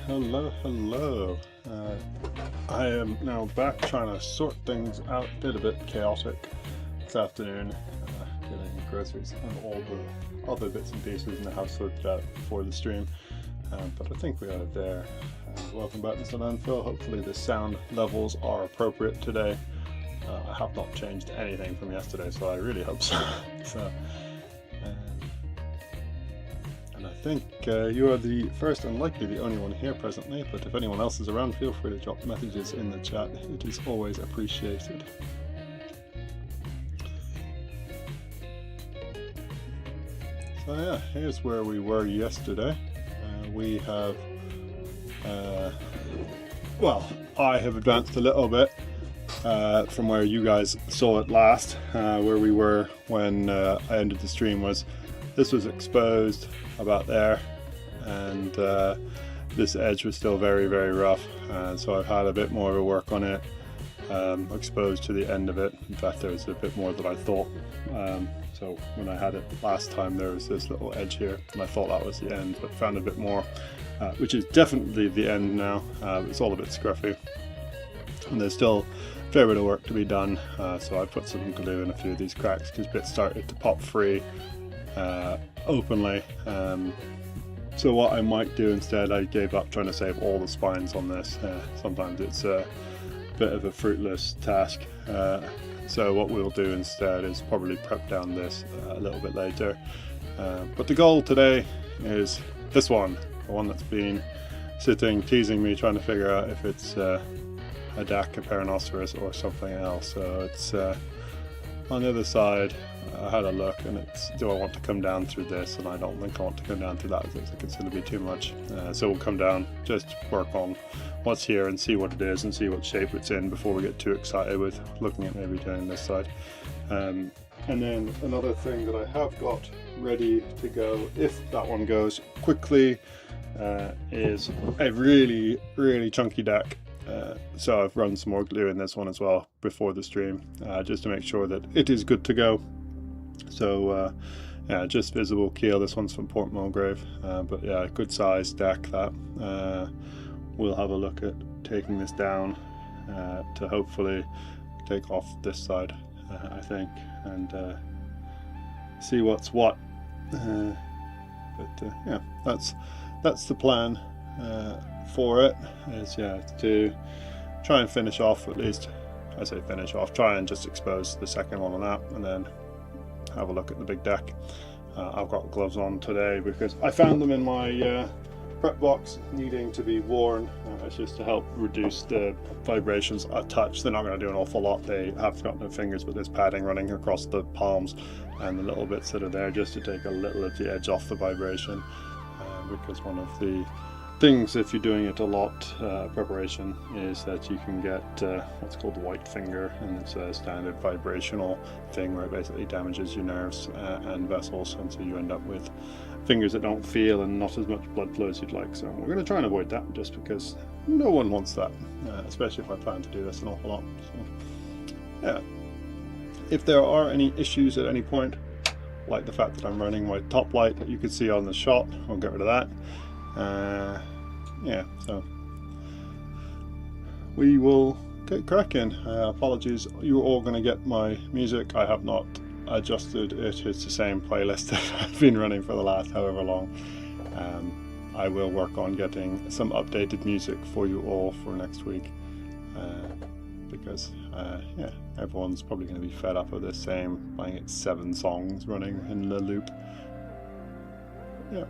Hello. I am now back trying to sort things out. Did a bit chaotic this afternoon, getting groceries and all the other bits and pieces in the house sorted out before the stream. But I think we are there. Welcome back to Landfill. Hopefully the sound levels are appropriate today. I have not changed anything from yesterday, so I really hope so. And I think you are the first and likely the only one here presently, but if anyone else is around, feel free to drop messages in the chat. It is always appreciated. So yeah, here's where we were yesterday. We have, well, I have advanced a little bit from where you guys saw it last. Where we were when I ended the stream was, this was exposed about there, and this edge was still very rough, so I've had a bit more of a work on it, exposed to the end of it. In fact, there was a bit more than I thought. So when I had it last time, there was this little edge here, and I thought that was the end, but found a bit more, which is definitely the end now. It's all a bit scruffy, and there's still a fair bit of work to be done, so I put some glue in a few of these cracks because bits started to pop free openly. So what I might do instead, I gave up trying to save all the spines on this. Sometimes it's a bit of a fruitless task. So what we'll do instead is probably prep down this a little bit later. But the goal today is this one, the one that's been sitting, teasing me, trying to figure out if it's a DAC, a Peronoceras, or something else. So it's on the other side. I had a look, and it's, do I want to come down through this? And I don't think I want to come down through that. I think it's going to be too much. So we'll come down, just work on what's here and see what it is and see what shape it's in before we get too excited with looking at maybe doing this side. And then another thing that I have got ready to go, if that one goes quickly, is a really chunky deck. So I've run some more glue in this one as well before the stream, just to make sure that it is good to go. So yeah, just visible keel. This one's from Port Mulgrave, but yeah, good size deck that. We'll have a look at taking this down to hopefully take off this side, I think, and see what's what. But yeah, that's the plan for it. Is yeah, to try and finish off, at least I say finish off, try and just expose the second one on that, and then have a look at the big deck. I've got gloves on today because I found them in my prep box needing to be worn. It's just to help reduce the vibrations a touch. They're not going to do an awful lot. They have got no fingers, but there's padding running across the palms and the little bits that are there just to take a little of the edge off the vibration, because one of the things, if you're doing it a lot, preparation, is that you can get what's called white finger, and it's a standard vibrational thing where it basically damages your nerves and vessels, and so you end up with fingers that don't feel and not as much blood flow as you'd like. So we're going to try and avoid that, just because no one wants that, especially if I plan to do this an awful lot. So yeah, if there are any issues at any point, like the fact that I'm running my top light that you can see on the shot, I'll get rid of that. Yeah, so we will get cracking. Apologies, you're all going to get my music. I have not adjusted it. It's the same playlist that I've been running for the last however long. I will work on getting some updated music for you all for next week, because yeah, everyone's probably going to be fed up of this same, I think it's 7 songs running in the loop. Yeah.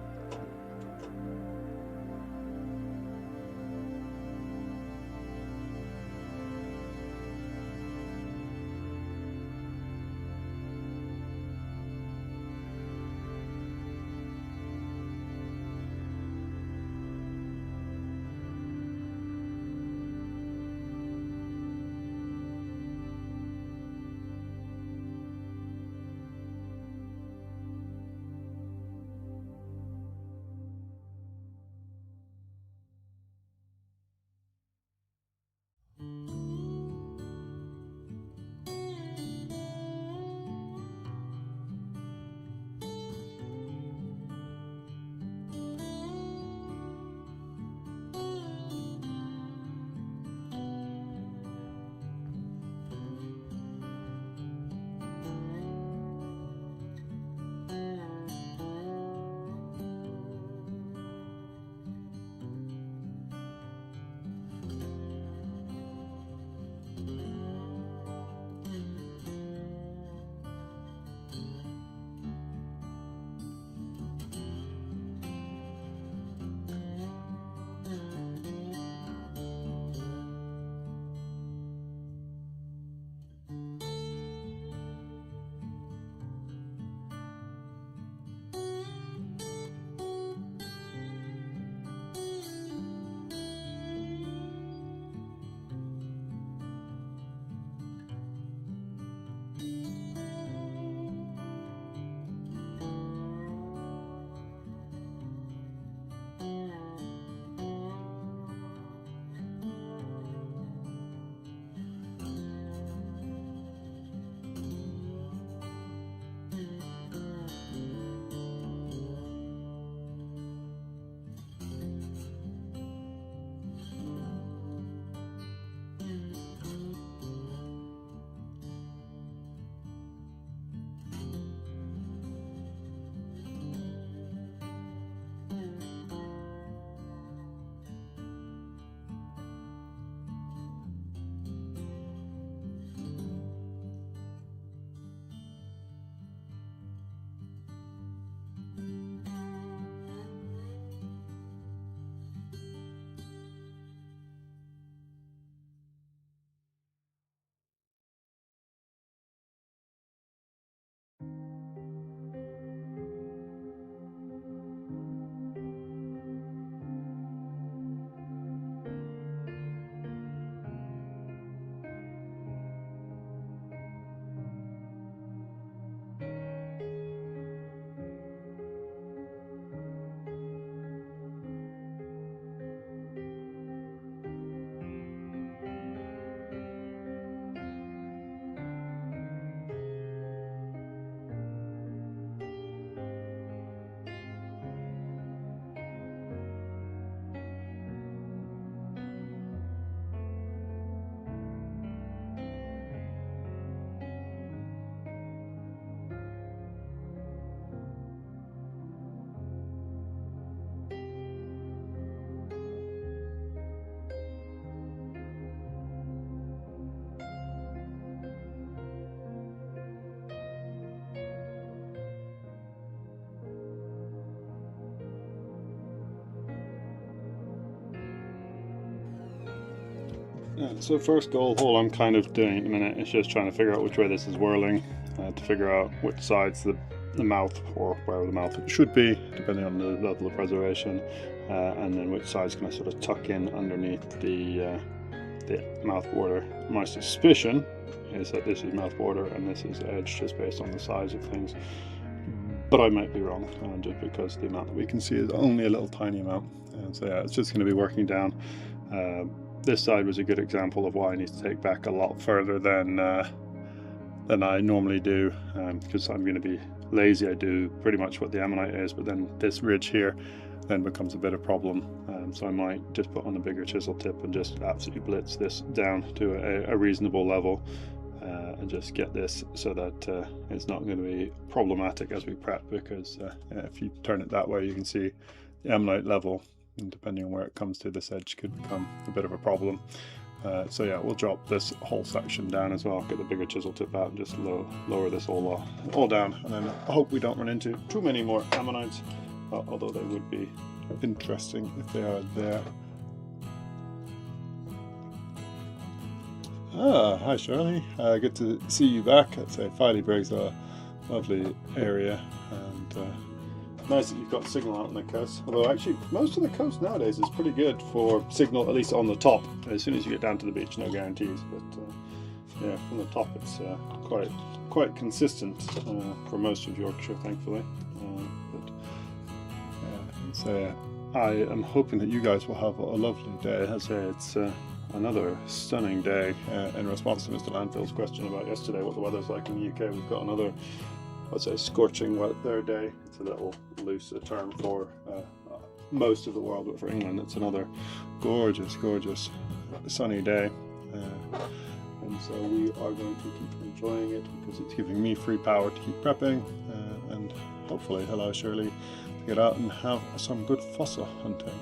So first goal, all I'm kind of doing at the minute is just trying to figure out which way this is whirling, to figure out which side's the mouth, or where the mouth should be, depending on the level of preservation, and then which side's going to sort of tuck in underneath the mouth border. My suspicion is that this is mouth border and this is edge, just based on the size of things, but I might be wrong, just because the amount that we can see is only a little tiny amount. And so yeah, it's just going to be working down. This side was a good example of why I need to take back a lot further than I normally do, because I'm going to be lazy. I do pretty much what the ammonite is, but then this ridge here then becomes a bit of a problem. So I might just put on a bigger chisel tip and just absolutely blitz this down to a reasonable level, and just get this so that it's not going to be problematic as we prep, because if you turn it that way, you can see the ammonite level, and depending on where it comes to, this edge could become a bit of a problem. So yeah, we'll drop this whole section down as well, get the bigger chisel tip out and just lower this all down, and then I hope we don't run into too many more ammonites, although they would be interesting if they are there. Hi Shirley, good to see you back. I'd say Filey Brig's a lovely area, and nice that you've got signal out on the coast. Although actually most of the coast nowadays is pretty good for signal, at least on the top. As soon as you get down to the beach, no guarantees, but yeah, from the top it's quite consistent for most of Yorkshire, thankfully. But yeah, so I am hoping that you guys will have a lovely day. I say it's another stunning day. In response to Mr. Landfield's question about yesterday, what the weather's like in the UK, we've got another, I'd say, scorching weather day. It's a little looser term for most of the world, but for England it's another gorgeous sunny day, and so we are going to keep enjoying it, because it's giving me free power to keep prepping, and hopefully allow Shirley to get out and have some good fossil hunting.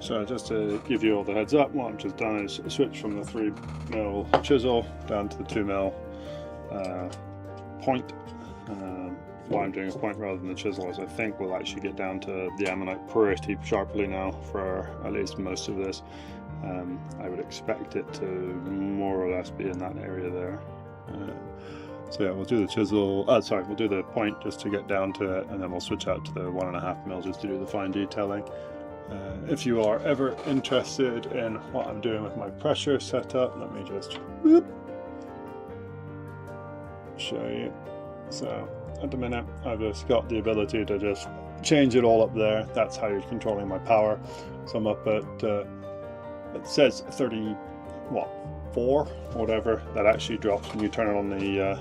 So just to give you all the heads up, what I've just done is switch from the 3mm chisel down to the 2mm point. Why I'm doing a point rather than the chisel is I think we'll actually get down to the ammonite pretty sharply now for at least most of this. I would expect it to more or less be in that area there. So yeah, we'll do the chisel, we'll do the point just to get down to it, and then we'll switch out to the 1.5mm just to do the fine detailing. If you are ever interested in what I'm doing with my pressure setup, let me just show you. So at the minute I've just got the ability to just change it all up there. That's how you're controlling my power. So I'm up at it says 30 what 4 whatever. That actually drops when you turn it on the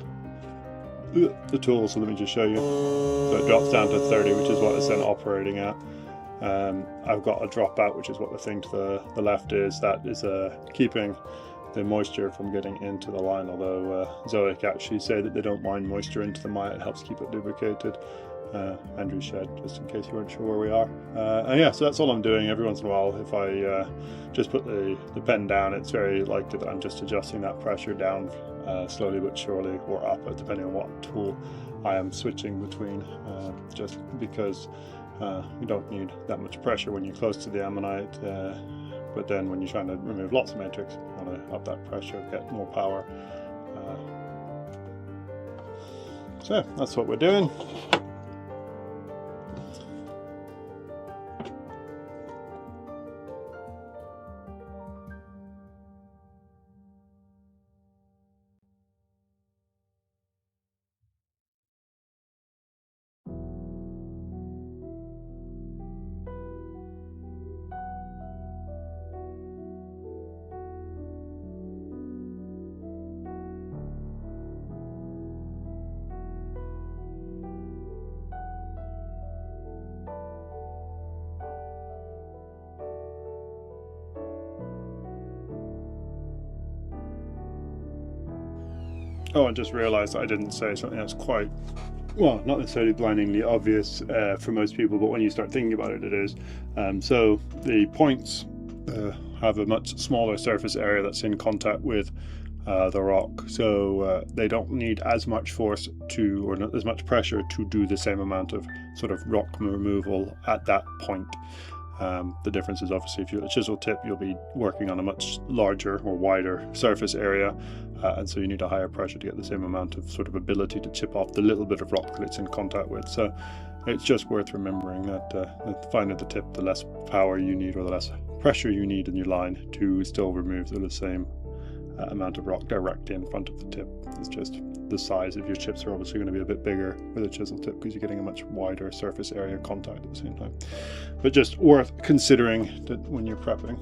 tool. So let me just show you. So it drops down to 30, which is what it's then operating at. I've got a dropout, which is what the thing to the left is. That is keeping the moisture from getting into the line, although Zoic actually say that they don't mind moisture into the mite. It helps keep it lubricated. Andrew shed, just in case you weren't sure where we are. And yeah, so that's all I'm doing. Every once in a while, if I just put the pen down, it's very likely that I'm just adjusting that pressure down slowly but surely, or up, depending on what tool I am switching between, just because you don't need that much pressure when you're close to the ammonite, but then when you're trying to remove lots of matrix, you want to up that pressure, get more power. So that's what we're doing. Oh, I just realized I didn't say something that's quite, well, not necessarily blindingly obvious for most people, but when you start thinking about it, it is. So the points have a much smaller surface area that's in contact with the rock, so they don't need as much force to, or not as much pressure to do the same amount of sort of rock removal at that point. The difference is obviously if you're at a chisel tip, you'll be working on a much larger or wider surface area, and so you need a higher pressure to get the same amount of sort of ability to chip off the little bit of rock that it's in contact with. So it's just worth remembering that the finer the tip, the less power you need, or the less pressure you need in your line to still remove the same amount of rock directly in front of the tip. It's just the size of your chips are obviously going to be a bit bigger with a chisel tip because you're getting a much wider surface area contact at the same time. But just worth considering that when you're prepping.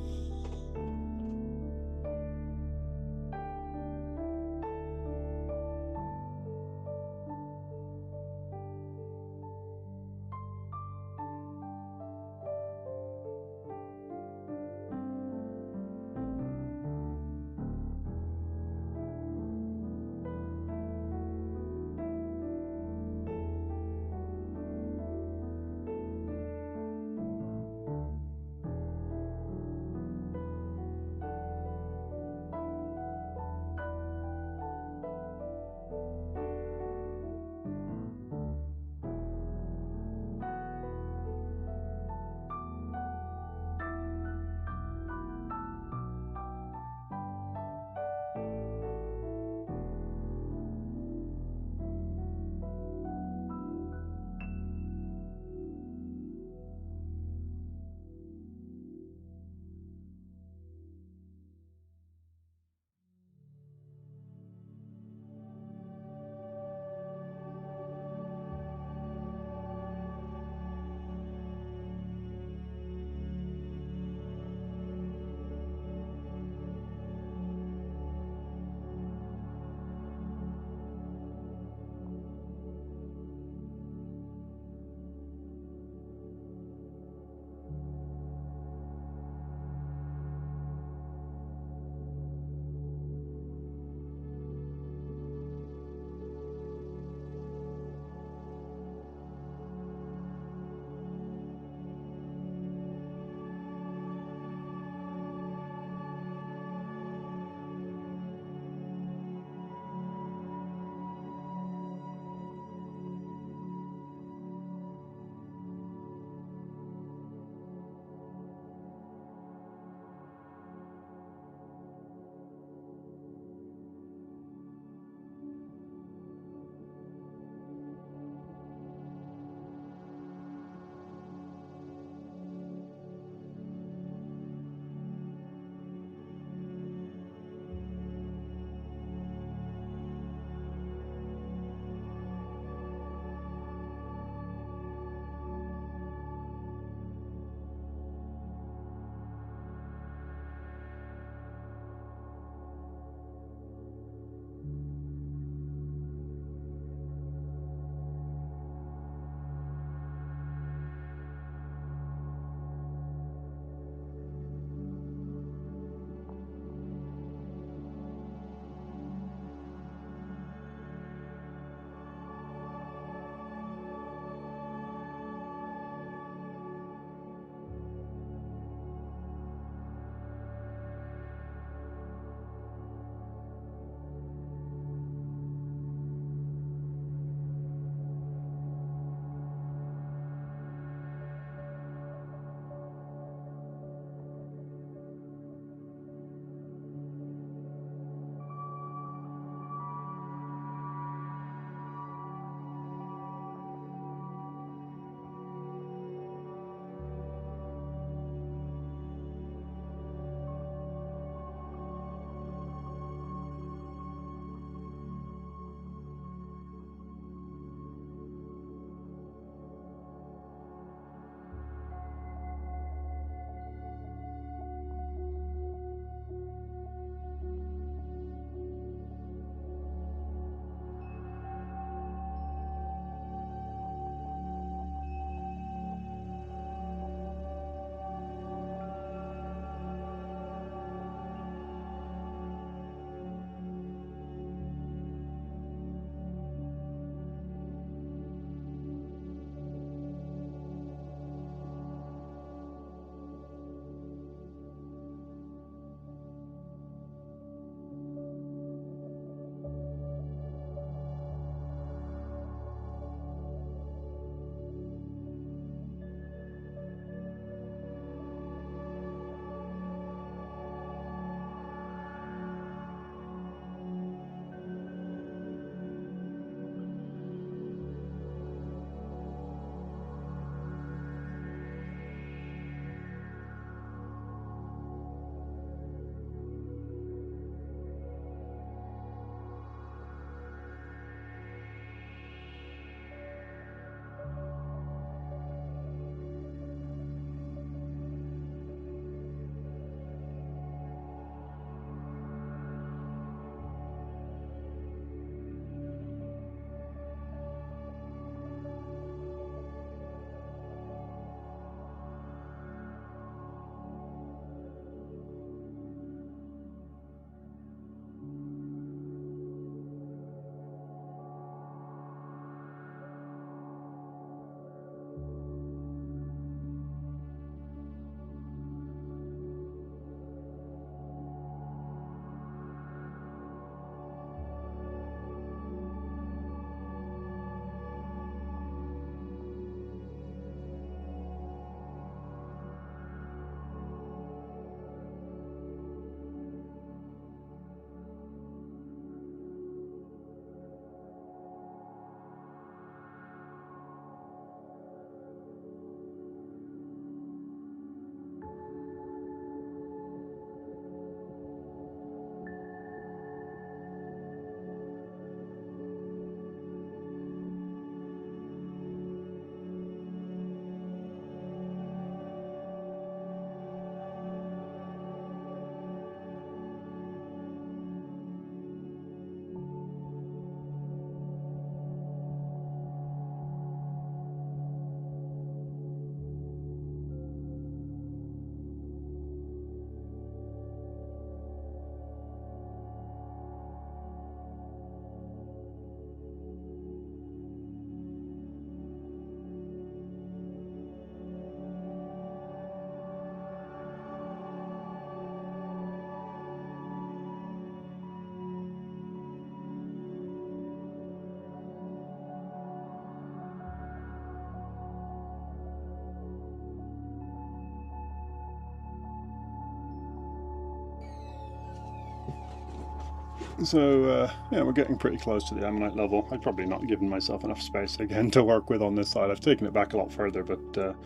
So yeah, we're getting pretty close to the ammonite level. I've probably not given myself enough space again to work with on this side. I've taken it back a lot further, but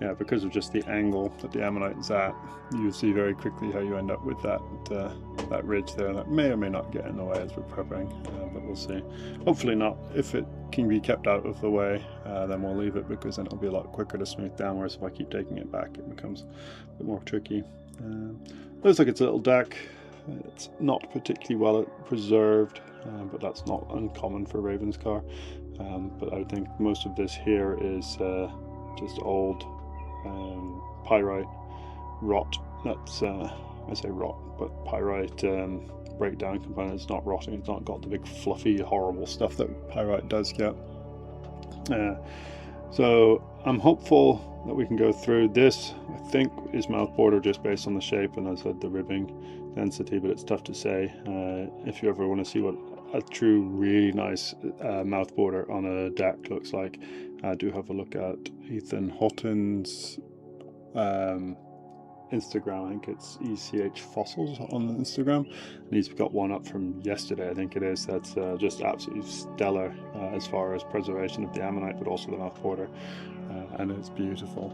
yeah, because of just the angle that the ammonite is at, you see very quickly how you end up with that ridge there. That may or may not get in the way as we're prepping, but we'll see. Hopefully not. If it can be kept out of the way, then we'll leave it, because then it'll be a lot quicker to smooth down, whereas if I keep taking it back, it becomes a bit more tricky. Looks like it's a little deck. It's not particularly well preserved, but that's not uncommon for Ravenscar. But I think most of this here is just old pyrite rot. That's I say rot, but pyrite breakdown component. It's not rotting. It's not got the big fluffy horrible stuff that pyrite does get. So I'm hopeful that we can go through. This I think is mouth border just based on the shape and, as I said, the ribbing density, but it's tough to say. If you ever want to see what a true really nice mouth border on a deck looks like, do have a look at Ethan Houghton's Instagram. I think it's ECH Fossils on Instagram, and he's got one up from yesterday, I think it is, that's just absolutely stellar as far as preservation of the ammonite, but also the mouth border, and it's beautiful.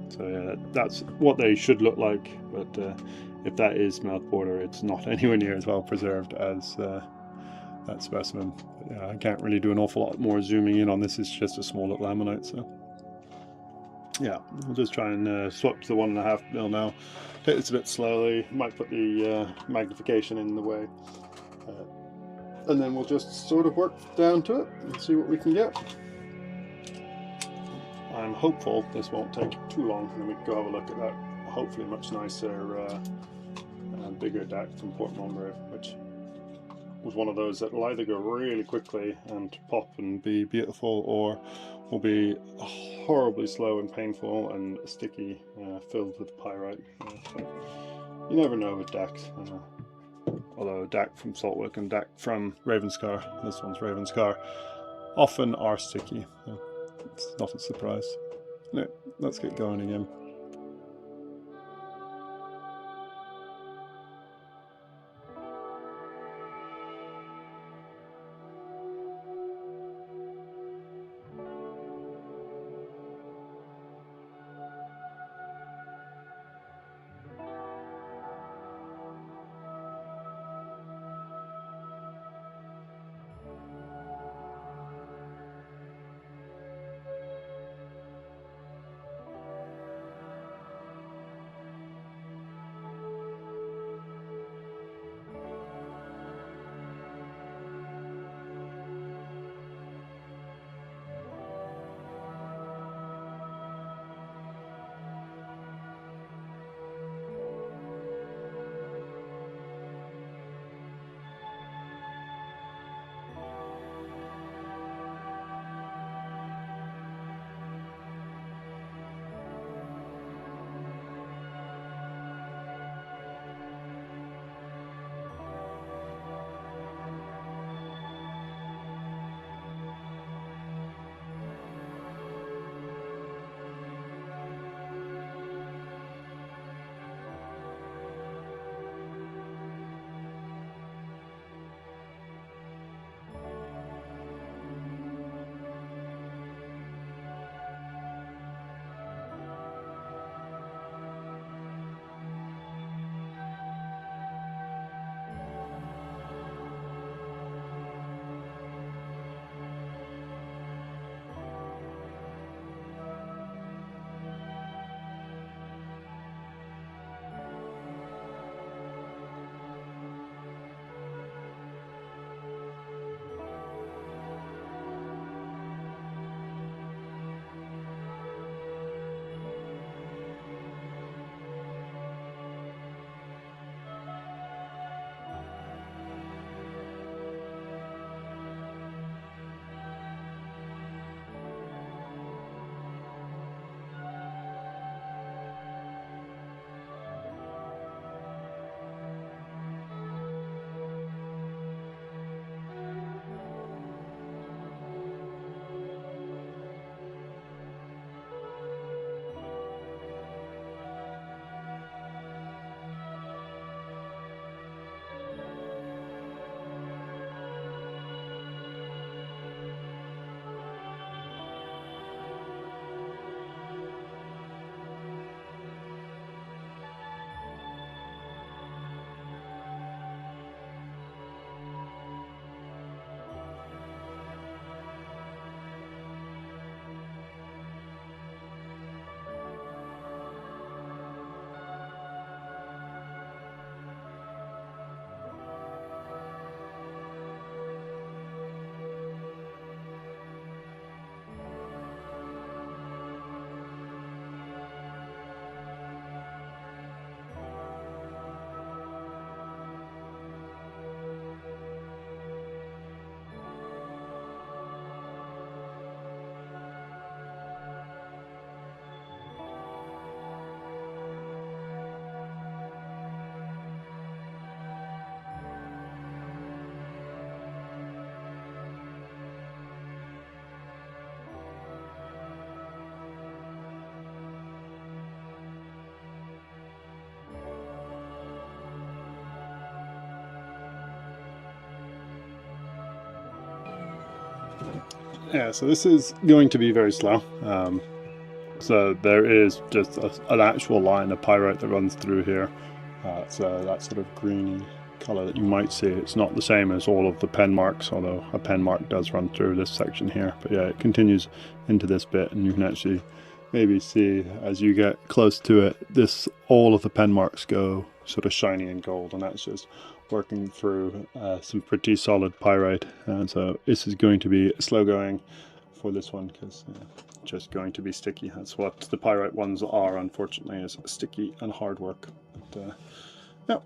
So yeah, that's what they should look like, but if that is mouth border, it's not anywhere near as well preserved as that specimen. But yeah, I can't really do an awful lot more zooming in on this. It's just a small little ammonite, so yeah, we'll just try and swap to the 1.5 mil now. Take this a bit slowly, might put the magnification in the way, and then we'll just sort of work down to it and see what we can get. I'm hopeful this won't take too long, and then we can go have a look at that hopefully much nicer bigger deck from Port Mulgrave, which was one of those that will either go really quickly and pop and be beautiful, or will be horribly slow and painful and sticky, filled with pyrite. So you never know with decks. Although deck from Saltwick and deck from Ravenscar, this one's Ravenscar, often are sticky. So it's not a surprise. Anyway, let's get going again. Yeah, so this is going to be very slow. So there is just an actual line of pyrite that runs through here. So that sort of greeny color that you might see, it's not the same as all of the pen marks, although a pen mark does run through this section here. But yeah, it continues into this bit, and you can actually maybe see as you get close to it, all of the pen marks go sort of shiny and gold, and that's just working through some pretty solid pyrite. And so this is going to be slow going for this one, because just going to be sticky. That's what the pyrite ones are, unfortunately, is sticky and hard work. But, yeah.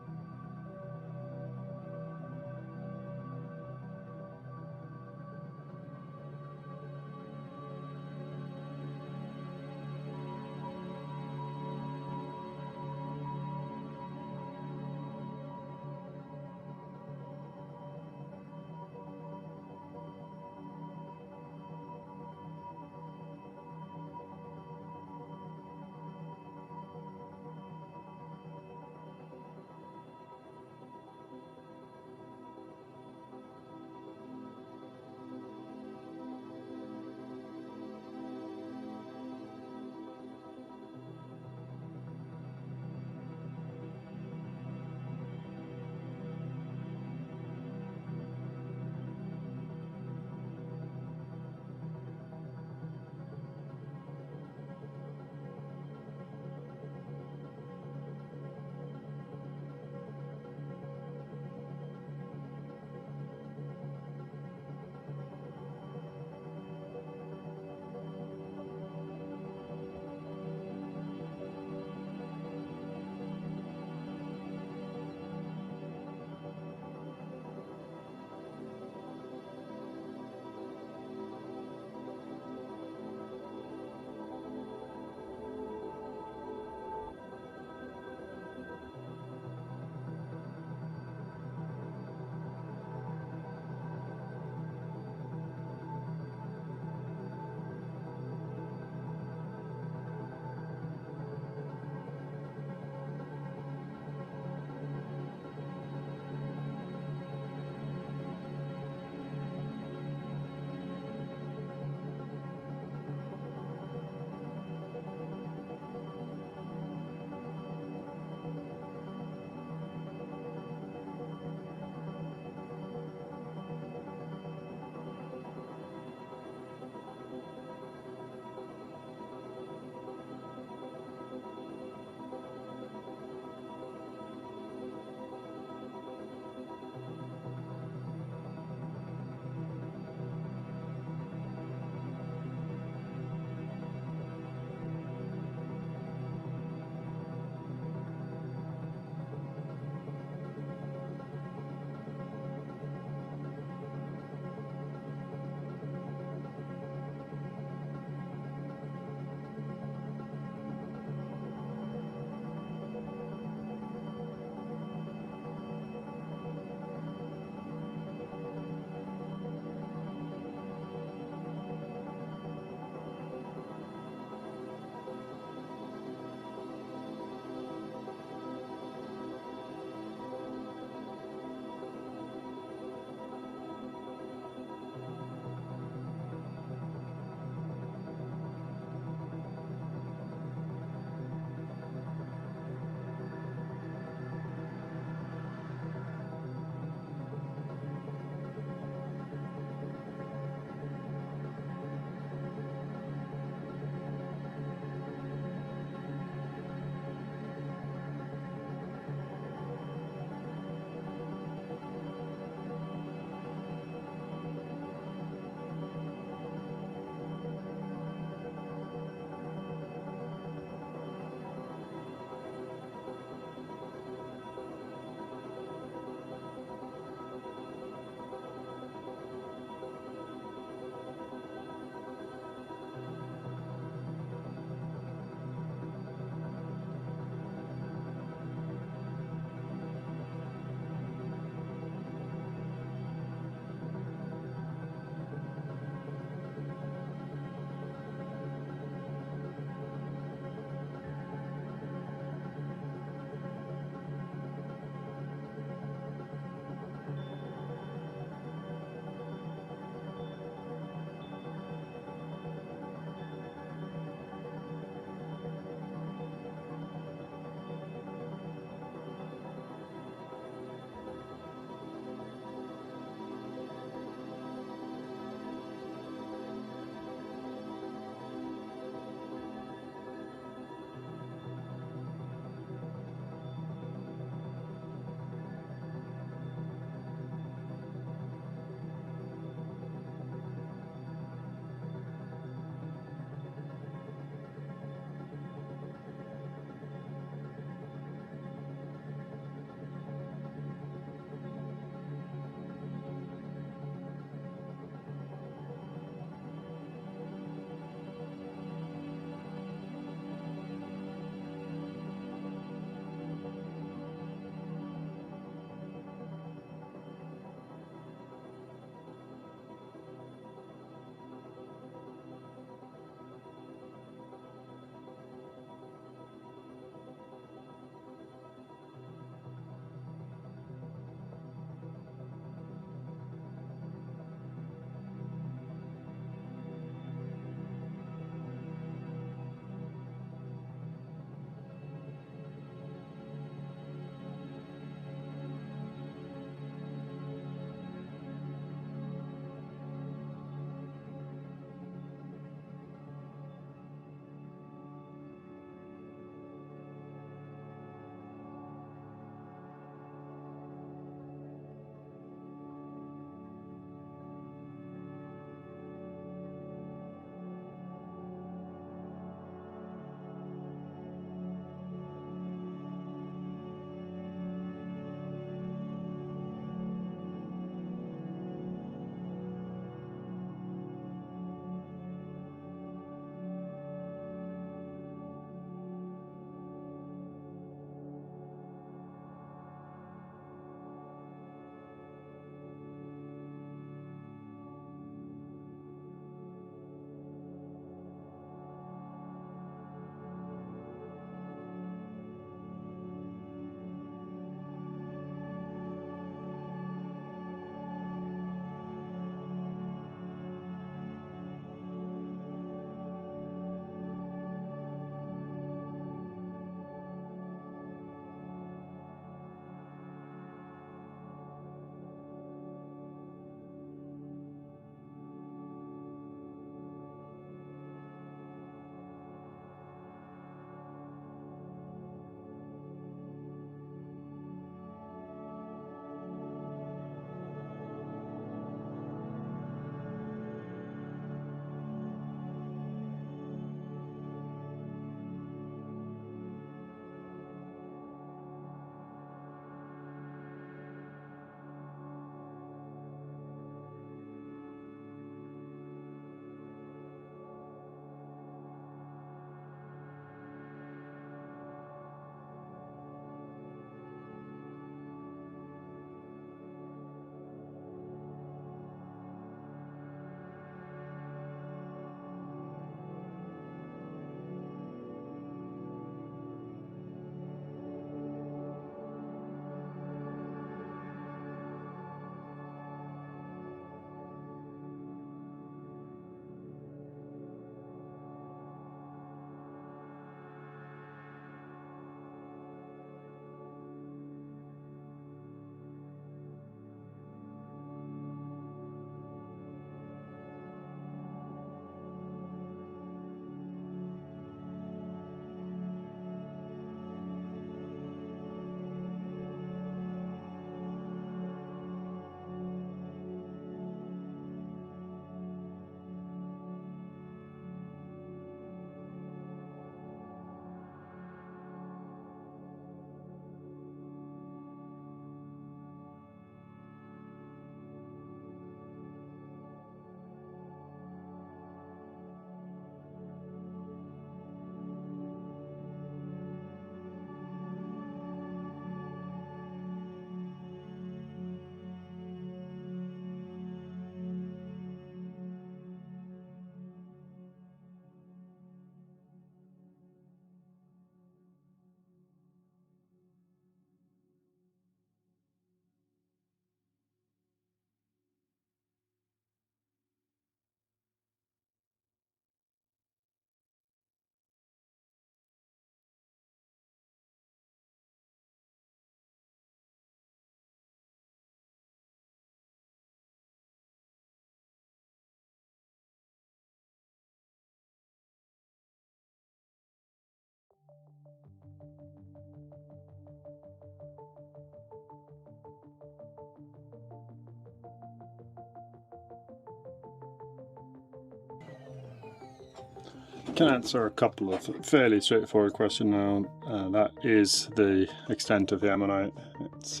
Can answer a couple of fairly straightforward questions now. That is the extent of the ammonite. It's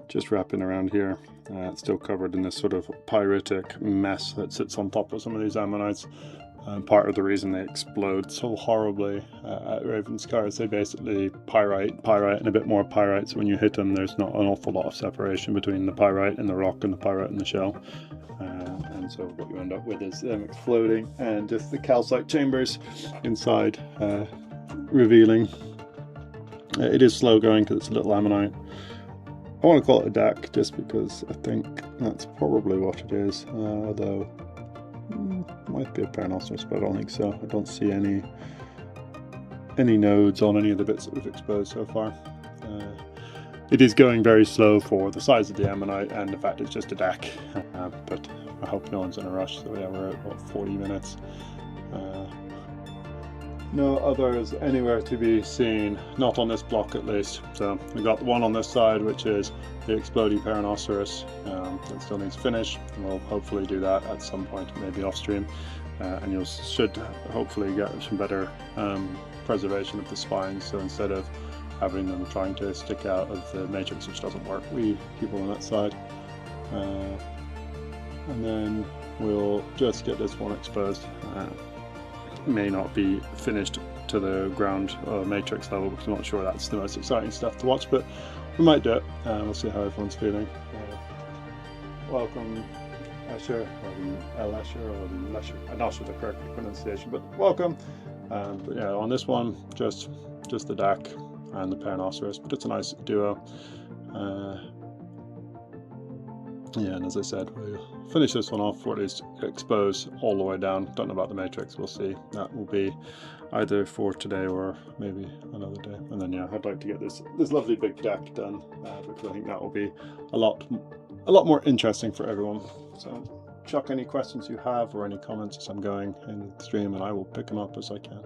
just wrapping around here. It's still covered in this sort of pyritic mess that sits on top of some of these ammonites. Part of the reason they explode so horribly at Ravenscar is they basically pyrite, and a bit more pyrite, so when you hit them there's not an awful lot of separation between the pyrite and the rock and the pyrite and the shell. And so what you end up with is them exploding and just the calcite chambers inside revealing. It is slow going because it's a little ammonite. I want to call it a DAC just because I think that's probably what it is, although it might be a Peronoceras, but I don't think so. I don't see any nodes on any of the bits that we've exposed so far. It is going very slow for the size of the ammonite and the fact it's just a DAC, but I hope no one's in a rush. So yeah, we're at about 40 minutes. No others anywhere to be seen, not on this block at least. So we got the one on this side, which is the exploding Peronoceras, that still needs finish. We'll hopefully do that at some point, maybe off stream, and you should hopefully get some better preservation of the spines. So instead of having them trying to stick out of the matrix, which doesn't work, we keep them on that side. And then we'll just get this one exposed. It may not be finished to the ground or matrix level because I'm not sure that's the most exciting stuff to watch, but we might do it. We'll see how everyone's feeling. Welcome, Escher, or El Escher, or Lesher. I'm not sure the correct pronunciation, but welcome. But yeah, on this one, just the DAC and the Peronoceras, but it's a nice duo. Yeah, and as I said, we'll finish this one off, or at least expose all the way down. Don't know about the matrix, we'll see. That will be either for today or maybe another day. And then yeah, I'd like to get this lovely big deck done, because I think that will be a lot more interesting for everyone. So chuck any questions you have or any comments as I'm going in the stream, and I will pick them up as I can.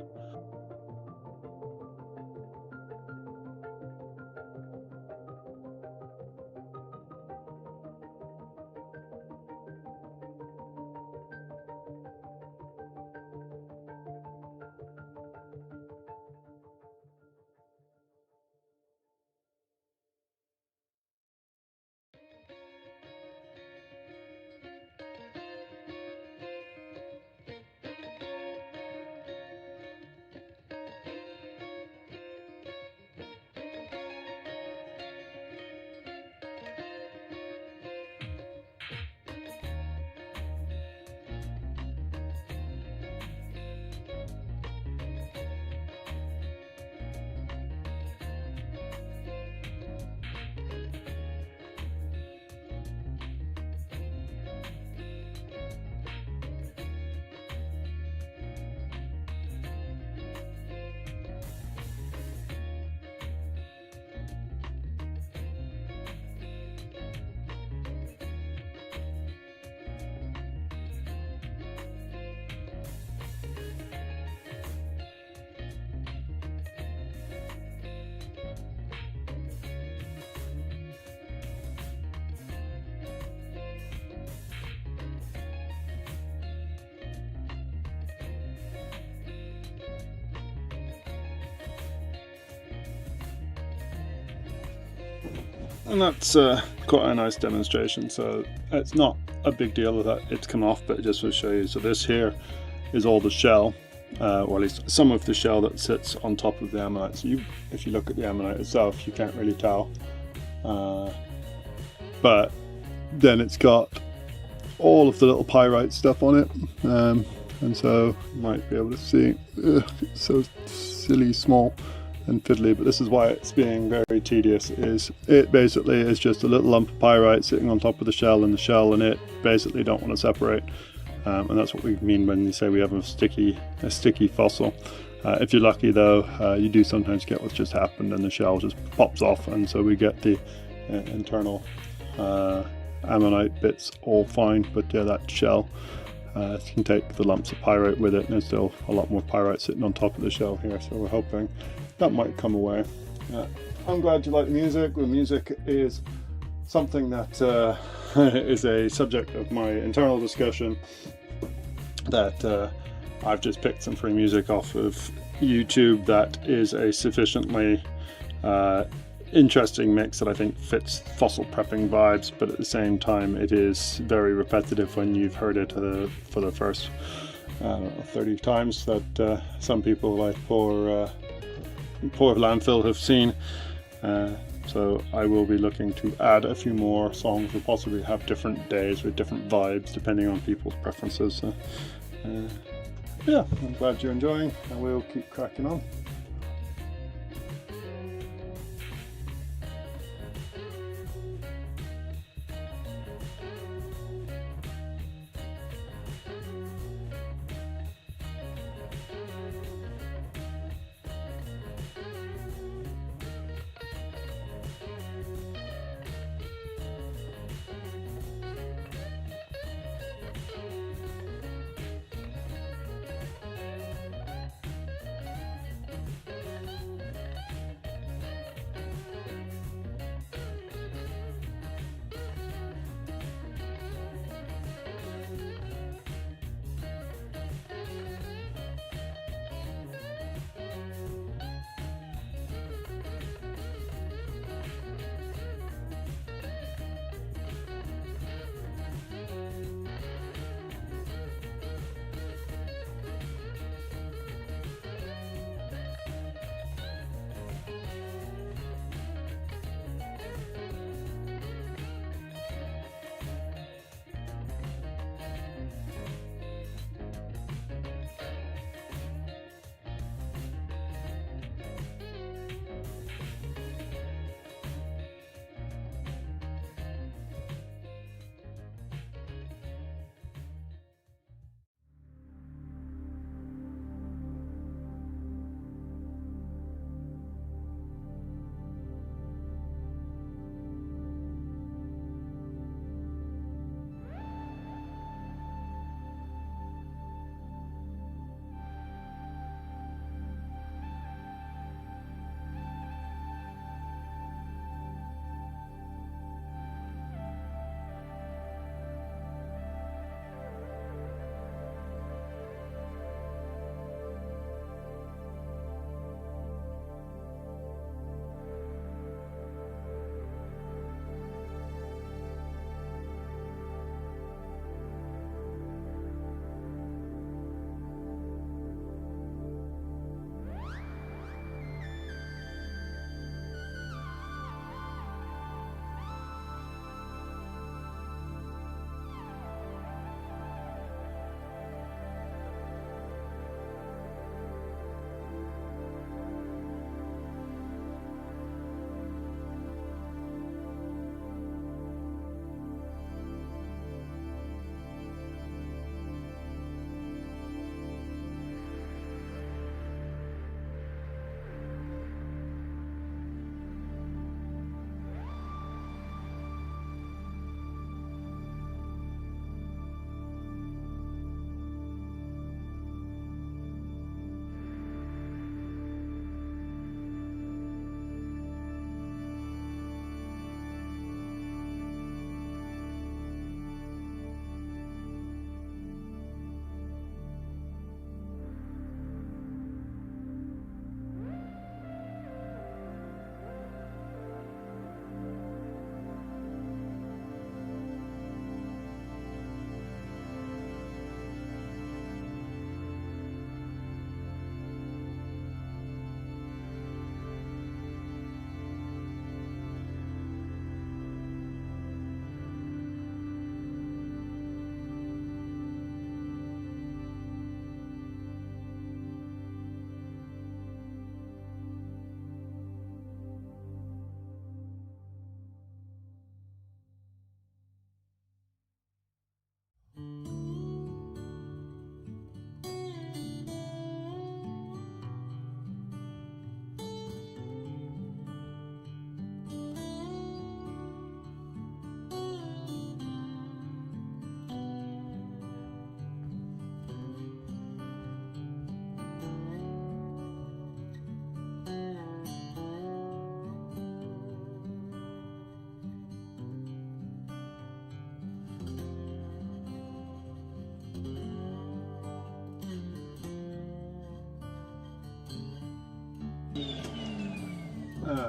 And that's quite a nice demonstration. So it's not a big deal that it's come off, but it just will show you. So this here is all the shell, or at least some of the shell that sits on top of the ammonite. So if you look at the ammonite itself, you can't really tell, but then it's got all of the little pyrite stuff on it, and so you might be able to see it's so silly small and fiddly, but this is why it's being very tedious. Is it basically is just a little lump of pyrite sitting on top of the shell, and the shell and it basically don't want to separate, and that's what we mean when you say we have a sticky fossil. If you're lucky though, you do sometimes get what's just happened and the shell just pops off, and so we get the internal ammonite bits all fine, but yeah, that shell can take the lumps of pyrite with it, and there's still a lot more pyrite sitting on top of the shell here, so we're hoping that might come away. I'm glad you like the music. The music is something that is a subject of my internal discussion, that I've just picked some free music off of YouTube that is a sufficiently interesting mix that I think fits fossil prepping vibes, but at the same time it is very repetitive when you've heard it for the first 30 times that some people like poor landfill have seen. So I will be looking to add a few more songs, or possibly have different days with different vibes depending on people's preferences. Yeah, I'm glad you're enjoying, and we'll keep cracking on.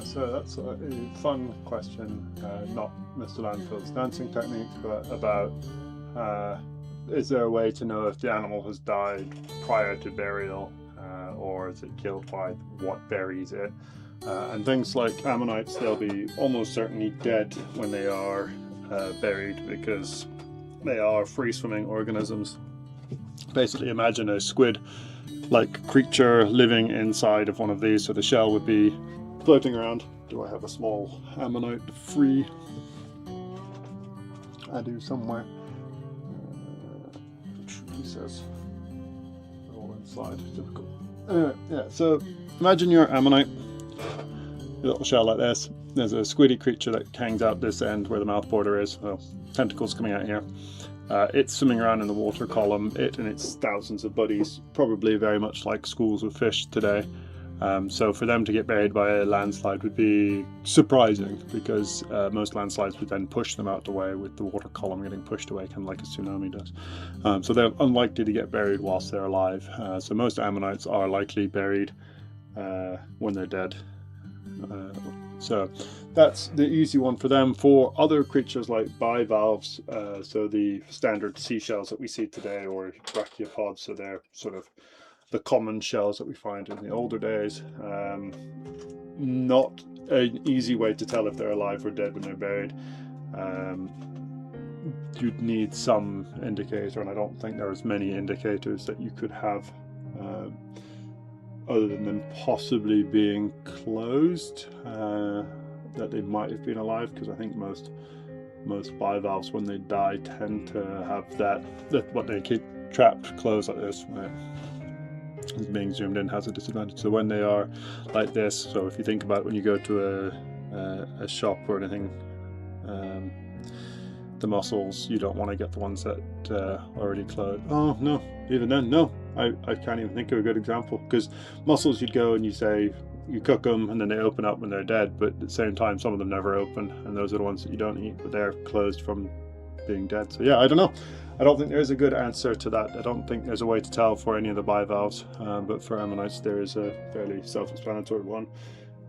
So that's a fun question, not Mr. Landfill's dancing technique, but about is there a way to know if the animal has died prior to burial, or is it killed by what buries it? And things like ammonites, they'll be almost certainly dead when they are buried, because they are free-swimming organisms. Basically imagine a squid-like creature living inside of one of these, so the shell would be floating around. Do I have a small ammonite free? I do somewhere. He says all inside, difficult. Anyway, yeah, so imagine your ammonite, a little shell like this. There's a squiddy creature that hangs out this end where the mouth border is, well, tentacles coming out here. It's swimming around in the water column, it and its thousands of buddies, probably very much like schools of fish today. So for them to get buried by a landslide would be surprising, because most landslides would then push them out the way, with the water column getting pushed away, kind of like a tsunami does. So they're unlikely to get buried whilst they're alive. So most ammonites are likely buried when they're dead. So that's the easy one for them. For other creatures like bivalves, so the standard seashells that we see today, or brachiopods, so they're sort of the common shells that we find in the older days. Not an easy way to tell if they're alive or dead when they're buried. You'd need some indicator, and I don't think there's many indicators that you could have other than them possibly being closed, that they might have been alive, because I think most bivalves when they die tend to have that what they keep trapped closed like this. Right? Being zoomed in has a disadvantage. So when they are like this, so if you think about when you go to a shop or anything, the mussels, you don't want to get the ones that already closed. Oh no, even then, no, I can't even think of a good example, because mussels, you'd go and you say you cook them and then they open up when they're dead, but at the same time some of them never open, and those are the ones that you don't eat, but they're closed from being dead. So yeah, I don't know. I don't think there's a good answer to that. I don't think there's a way to tell for any of the bivalves, but for ammonites there is a fairly self-explanatory one.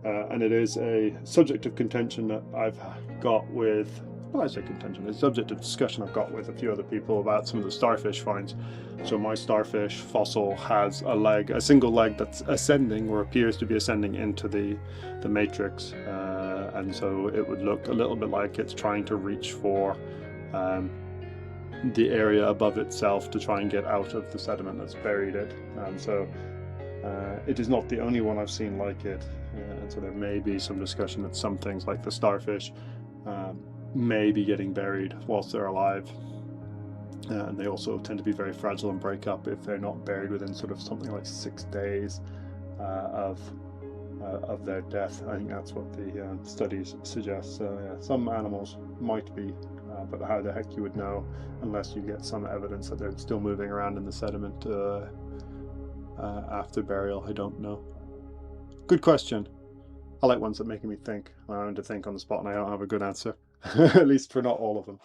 And it is a subject of contention that I've got with, well, I say contention, it's a subject of discussion I've got with a few other people about some of the starfish finds. So my starfish fossil has a leg, a single leg that's ascending, or appears to be ascending into the matrix, and so it would look a little bit like it's trying to reach for the area above itself to try and get out of the sediment that's buried it. So it is not the only one I've seen like it, and so there may be some discussion that some things like the starfish may be getting buried whilst they're alive, and they also tend to be very fragile and break up if they're not buried within sort of something like 6 days of their death. I think that's what the studies suggest. So yeah, some animals might be, but how the heck you would know unless you get some evidence that they're still moving around in the sediment after burial? I don't know. Good question. I like ones that make me think. I want to think on the spot, and I don't have a good answer, at least for not all of them.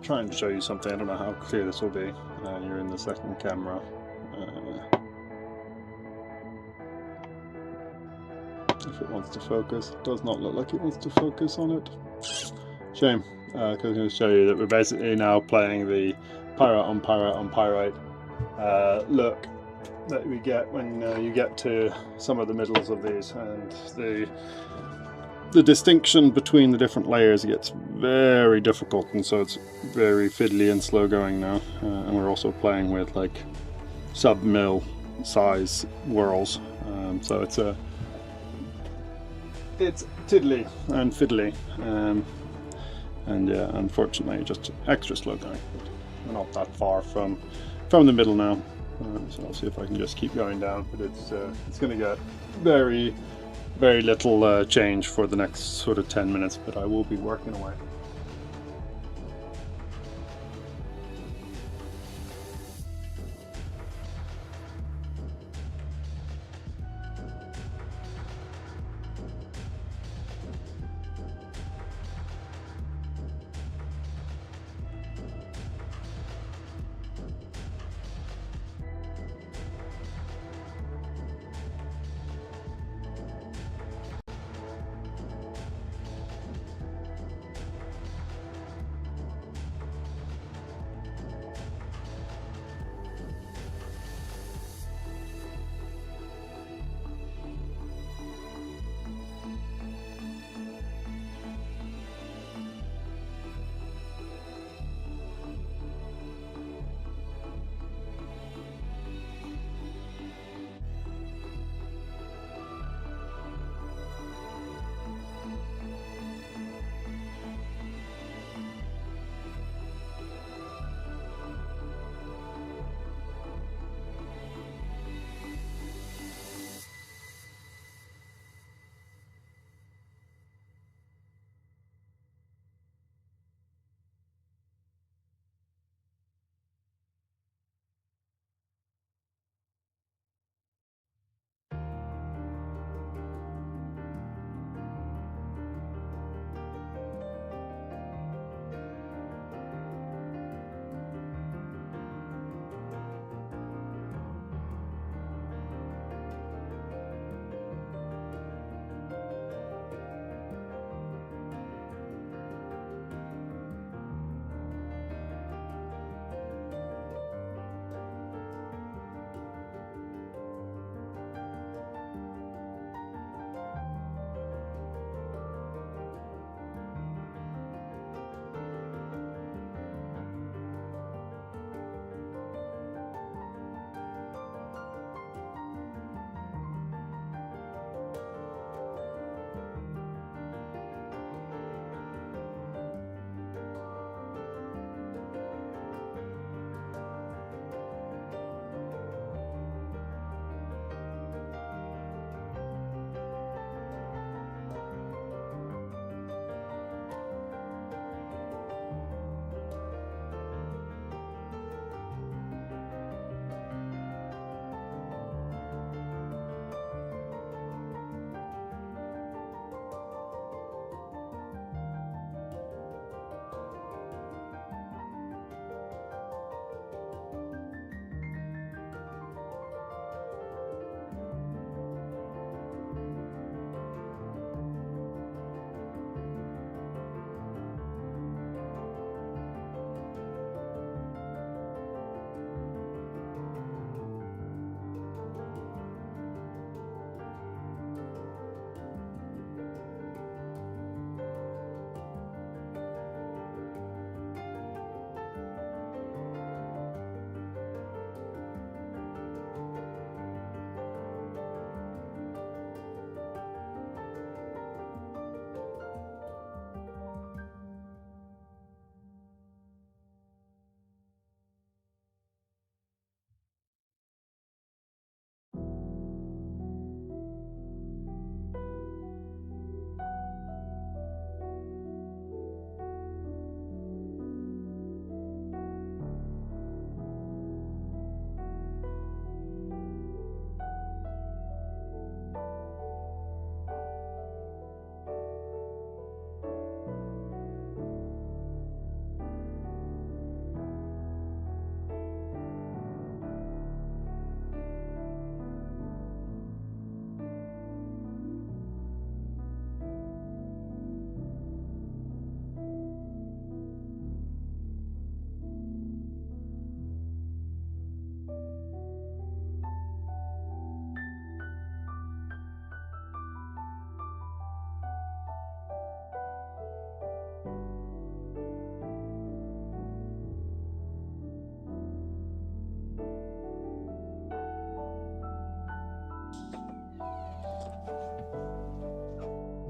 trying to show you something. I don't know how clear this will be. You're in the second camera. If it wants to focus. It does not look like it wants to focus on it. Shame, because I'm going to show you that we're basically now playing the pyrite on pyrite on pyrite look that we get when you get to some of the middles of these, and the distinction between the different layers gets very difficult, and so it's very fiddly and slow going now. And we're also playing with like sub-mil size whirls, so it's tiddly and fiddly, and yeah, unfortunately just extra slow going. We're not that far from the middle now, so I'll see if I can just keep going down, but it's going to get very little change for the next sort of 10 minutes, but I will be working away.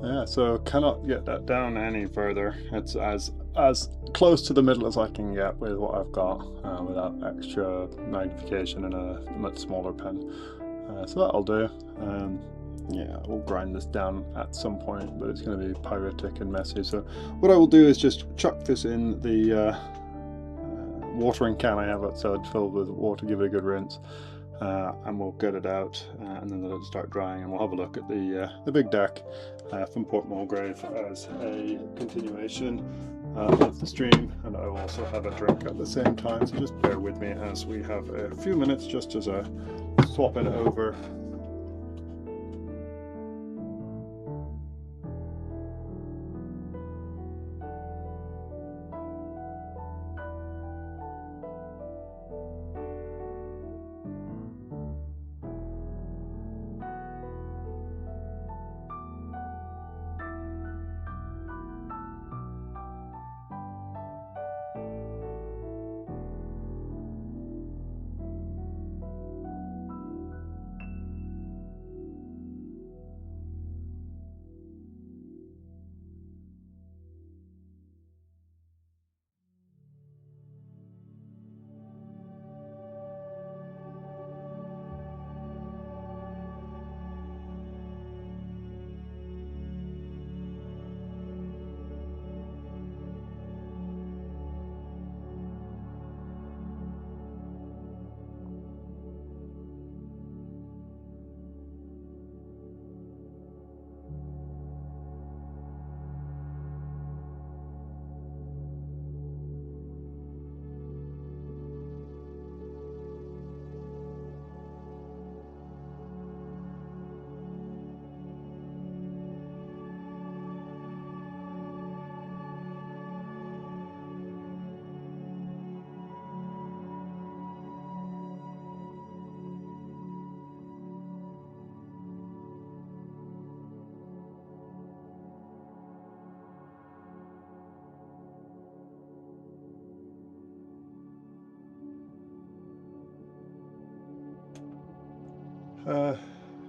Yeah, so cannot get that down any further. It's as close to the middle as I can get with what I've got, without extra magnification and a much smaller pen. So that'll do. Yeah, we'll grind this down at some point, but it's going to be pyrotic and messy. So what I will do is just chuck this in the watering can I have outside filled with water, give it a good rinse, and we'll get it out, and then let it start drying, and we'll have a look at the big deck from Port Mulgrave as a continuation of the stream, and I will also have a drink at the same time, so just bear with me as we have a few minutes just as a swapping over.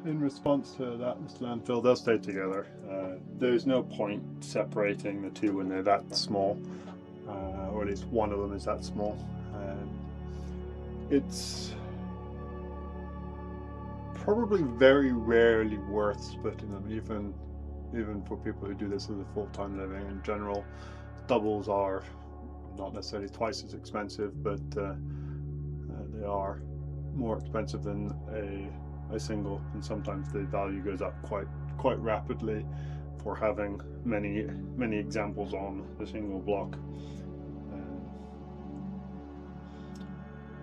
In response to that, Mr. Landfill, they'll stay together. There's no point separating the two when they're that small, or at least one of them is that small. It's probably very rarely worth splitting them, even for people who do this as a full-time living. In general, doubles are not necessarily twice as expensive, but they are more expensive than a single, and sometimes the value goes up quite rapidly for having many examples on a single block.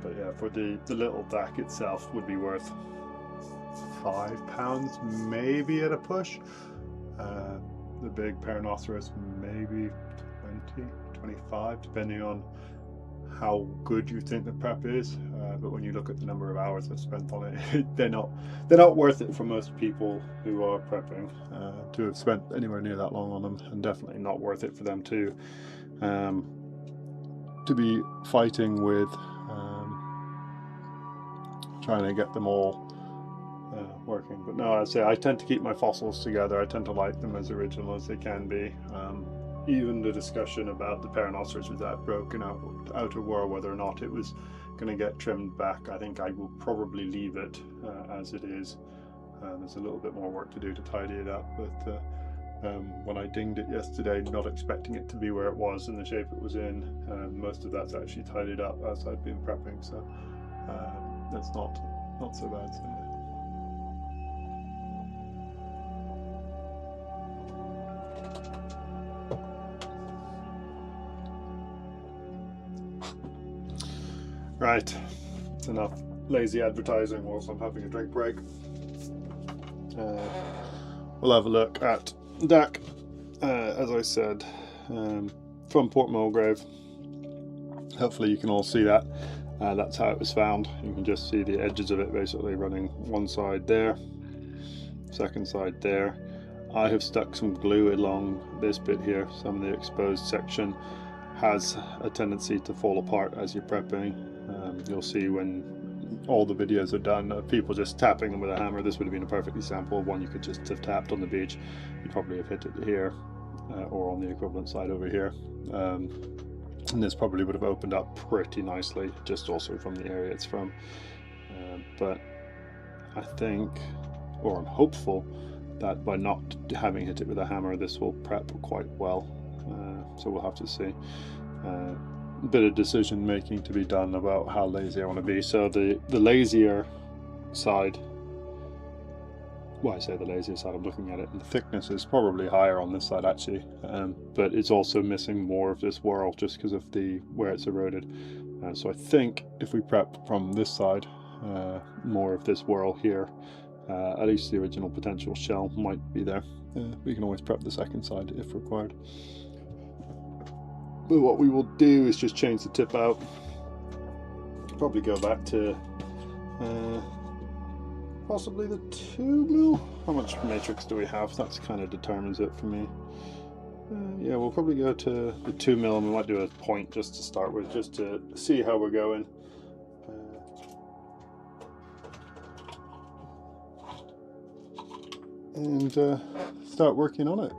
But yeah, for the little DAC itself would be worth £5 maybe at a push. The big Peronoceras maybe 20, 25, depending on how good you think the prep is, but when you look at the number of hours I've spent on it, they're not worth it for most people who are prepping to have spent anywhere near that long on them, and definitely not worth it for them to be fighting with trying to get them all working. But no, I say I tend to keep my fossils together. I tend to like them as original as they can be. Even the discussion about the Peronoceras with that broken outer wall, whether or not it was going to get trimmed back, I think I will probably leave it as it is. There's a little bit more work to do to tidy it up, but when I dinged it yesterday, not expecting it to be where it was and the shape it was in, most of that's actually tidied up as I've been prepping, so that's not so bad. So, yeah. Right, it's enough lazy advertising whilst I'm having a drink break. We'll have a look at DAC, as I said, from Port Mulgrave. Hopefully you can all see that. That's how it was found. You can just see the edges of it basically running one side there, second side there. I have stuck some glue along this bit here. Some of the exposed section has a tendency to fall apart as you're prepping. You'll see when all the videos are done of people just tapping them with a hammer. This would have been a perfect example of one you could just have tapped on the beach. You'd probably have hit it here, or on the equivalent side over here. And this probably would have opened up pretty nicely, just also from the area it's from. But I think, or I'm hopeful, that by not having hit it with a hammer, this will prep quite well. So we'll have to see. A bit of decision making to be done about how lazy I want to be. So the lazier side, well, I say the lazier side, I'm looking at it, and the thickness is probably higher on this side actually, but it's also missing more of this whorl just because of where it's eroded. So I think if we prep from this side, more of this whorl here, at least the original potential shell might be there. We can always prep the second side if required. But what we will do is just change the tip out. Probably go back to possibly the 2mm. How much matrix do we have? That's kind of determines it for me. Yeah, we'll probably go to the 2mm, and we might do a point just to start with, just to see how we're going. And start working on it.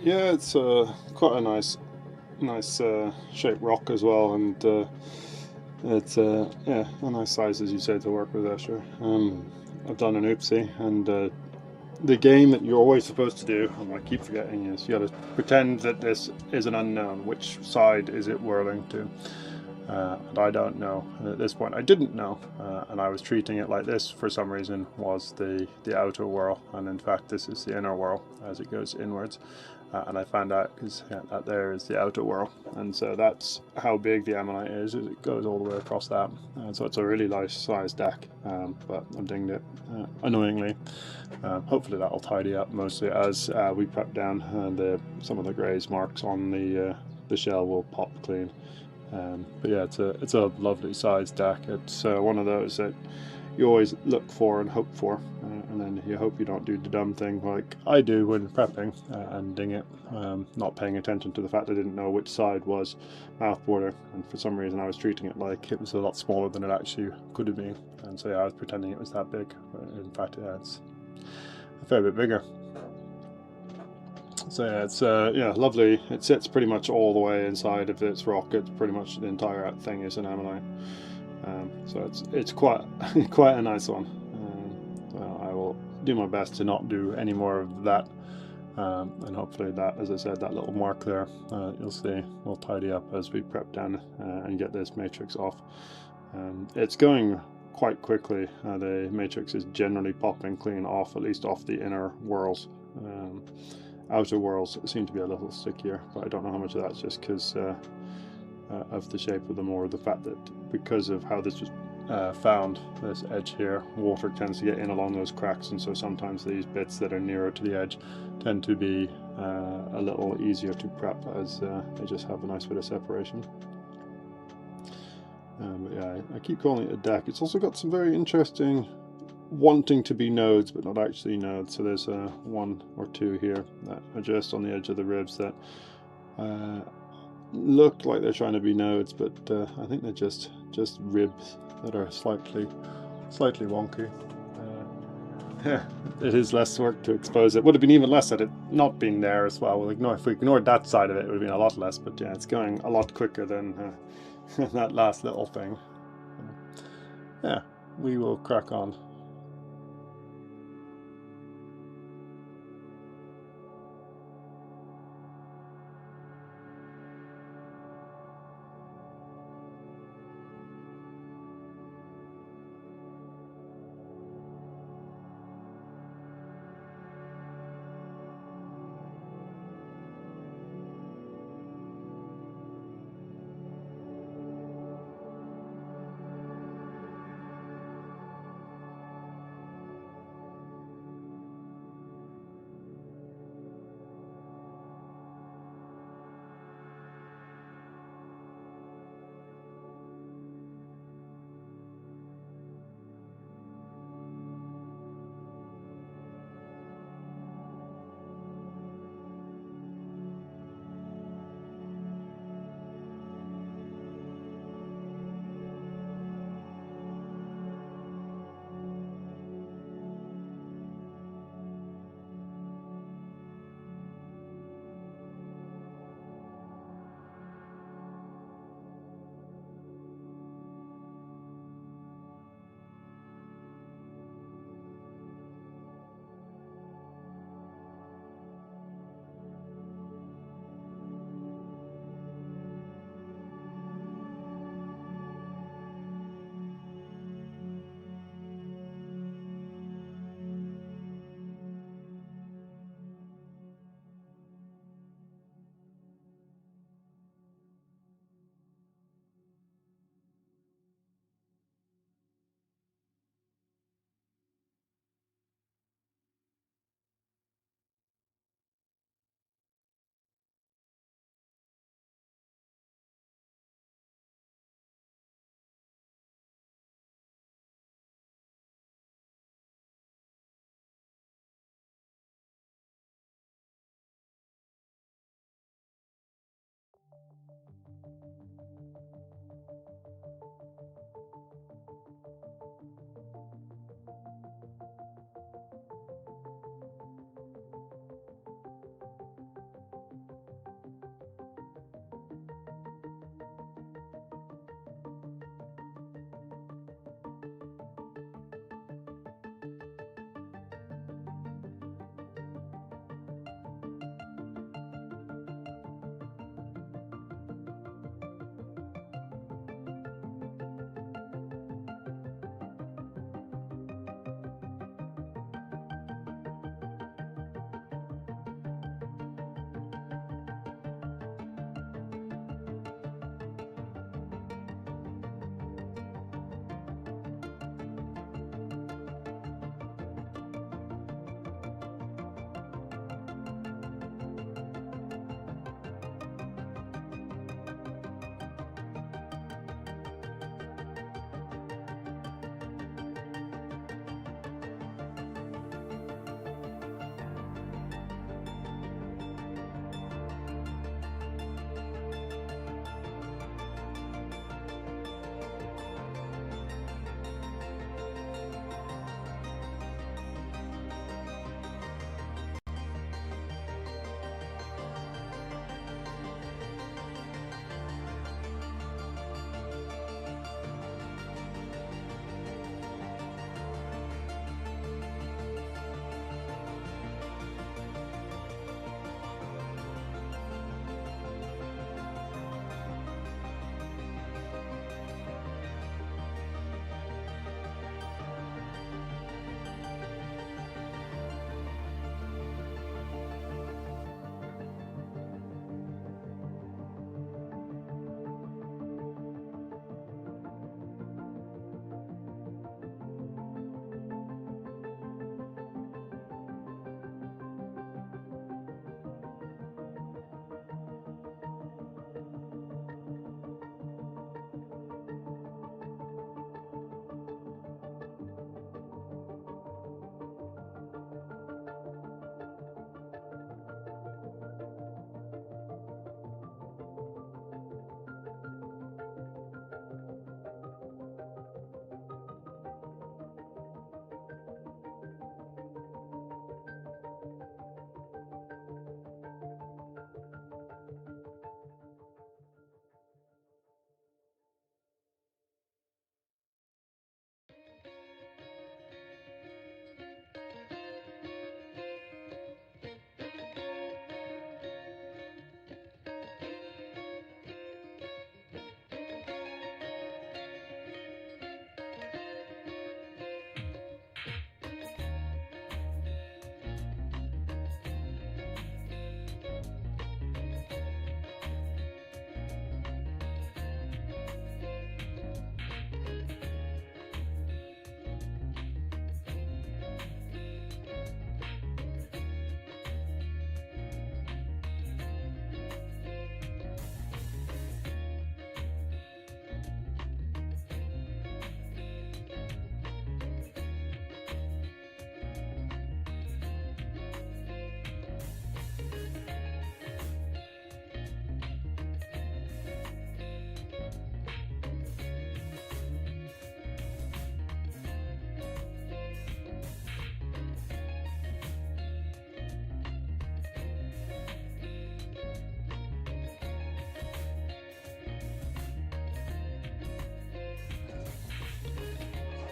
Yeah, it's quite a nice shaped rock as well, and it's yeah, a nice size as you said to work with Escher. I've done an oopsie, and the game that you're always supposed to do, and I keep forgetting, is you got to pretend that this is an unknown. Which side is it whirling to? And I don't know. And at this point, I didn't know, and I was treating it like this for some reason was the outer whirl, and in fact, this is the inner whirl as it goes inwards. And I found out because that there is the outer whirl, and so that's how big the ammonite is it goes all the way across that. So it's a really nice sized deck, but I've dinged it annoyingly. Hopefully that'll tidy up mostly as we prep down, and some of the graze marks on the shell will pop clean. But yeah, it's a lovely sized deck. It's one of those that you always look for and hope for, and then you hope you don't do the dumb thing like I do when prepping and ding it, not paying attention to the fact I didn't know which side was mouth border, and for some reason I was treating it like it was a lot smaller than it actually could have been, and so yeah, I was pretending it was that big, but in fact yeah, it's a fair bit bigger. So yeah, it's yeah, lovely. It sits pretty much all the way inside of its rock. It's pretty much the entire thing is an ammonite. So it's quite quite a nice one. So I will do my best to not do any more of that, and hopefully that, as I said, that little mark there, you'll see, will tidy up as we prep down and get this matrix off. It's going quite quickly. The matrix is generally popping clean off, at least off the inner whorls. Outer whorls seem to be a little stickier, but I don't know how much of that's just because of the shape of them, or the fact that because of how this was found, this edge here, water tends to get in along those cracks, and so sometimes these bits that are nearer to the edge tend to be a little easier to prep, as they just have a nice bit of separation. But yeah, I keep calling it a deck. It's also got some very interesting wanting to be nodes but not actually nodes. So there's one or two here that are just on the edge of the ribs that look like they're trying to be nodes, but I think they're just ribs that are slightly wonky. Yeah, it is less work to expose it. Would have been even less had it not been there as well. If we ignored that side of it, it would have been a lot less, but yeah, it's going a lot quicker than that last little thing. Yeah, we will crack on.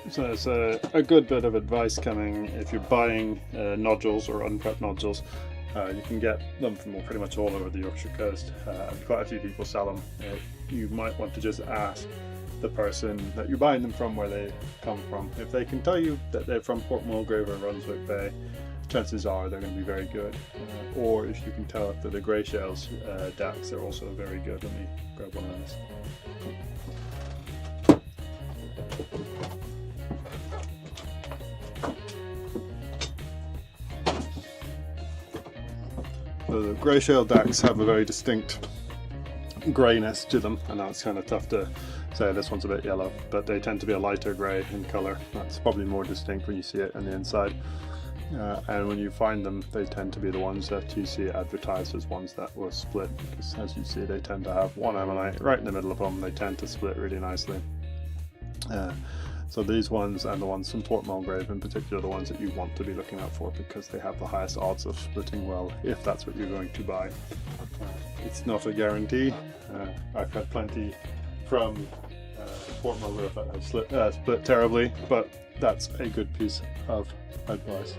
So it's a good bit of advice coming if you're buying nodules or unprepped nodules. You can get them from pretty much all over the Yorkshire coast. Quite a few people sell them. You might want to just ask the person that you're buying them from where they come from. If they can tell you that they're from Port Mulgrave or Brunswick Bay, chances are they're going to be very good. Or if you can tell if they're the grey shells DACs, they're also very good. Let me grab one of those. So the grey shell DACs have a very distinct greyness to them, and that's kind of tough to say. This one's a bit yellow, but they tend to be a lighter grey in colour. That's probably more distinct when you see it on the inside. And when you find them, they tend to be the ones that you see advertised as ones that were split, because as you see, they tend to have one ammonite right in the middle of them. They tend to split really nicely. So these ones, and the ones from Port Mulgrave in particular, are the ones that you want to be looking out for, because they have the highest odds of splitting well, if that's what you're going to buy. It's not a guarantee. I've had plenty from Port Mulgrave that have split terribly, but that's a good piece of advice.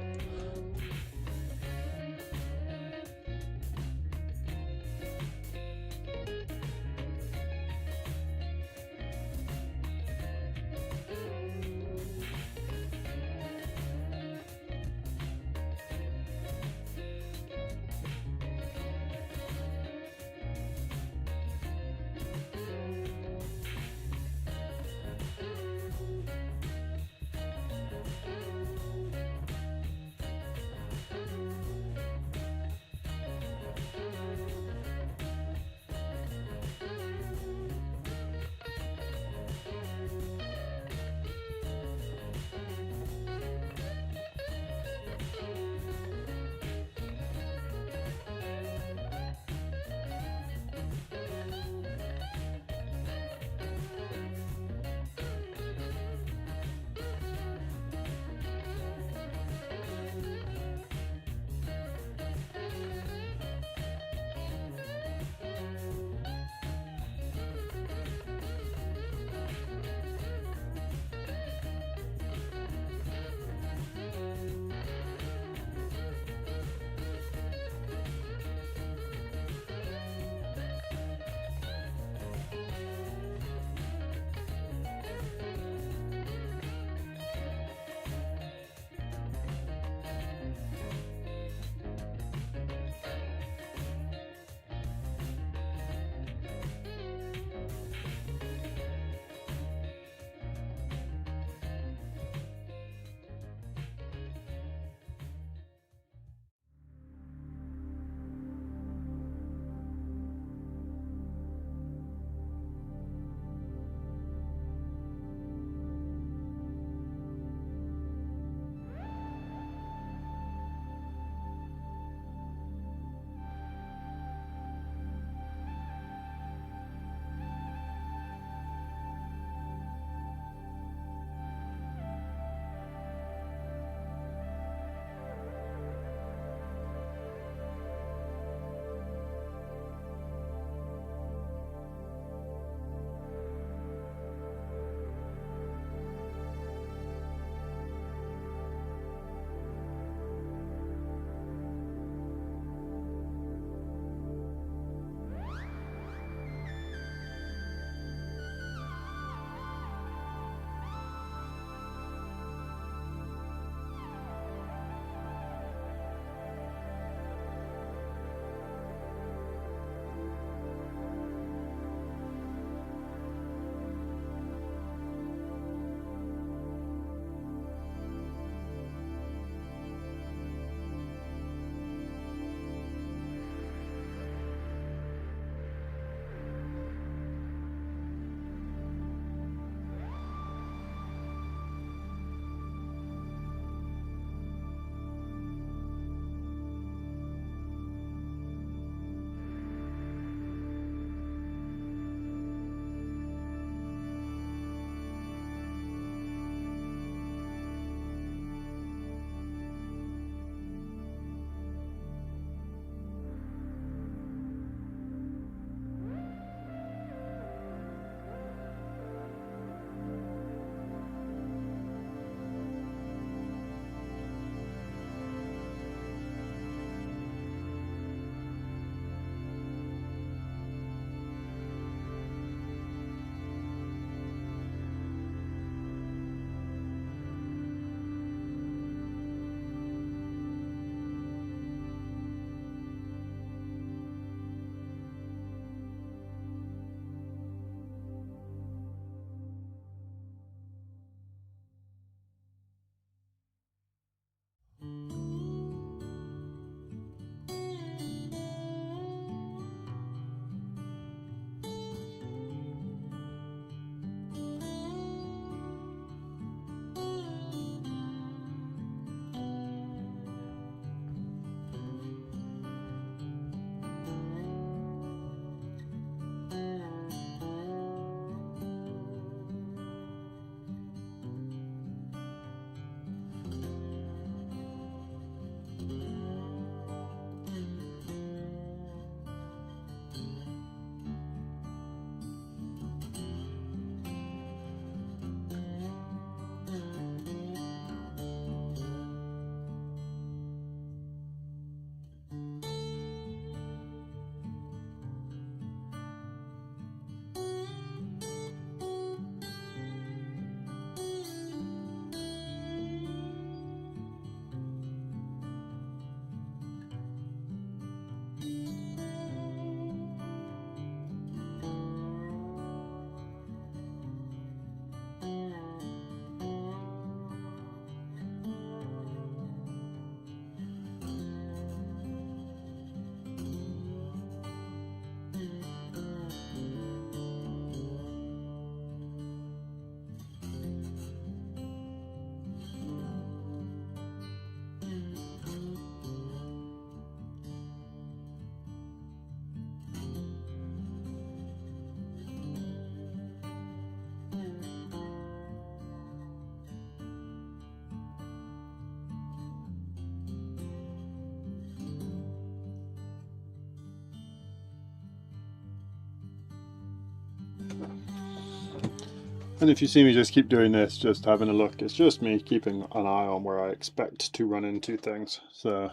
And if you see me just keep doing this, just having a look, it's just me keeping an eye on where I expect to run into things. So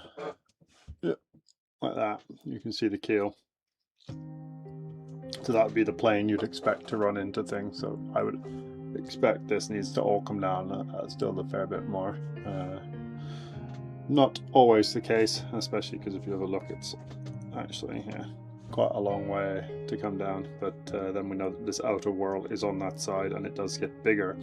yeah, like that, you can see the keel. So that would be the plane you'd expect to run into things. So I would expect this needs to all come down still a fair bit more. Not always the case, especially because if you have a look, it's actually quite a long way to come down. But then we know that this outer whorl is on that side, and it does get bigger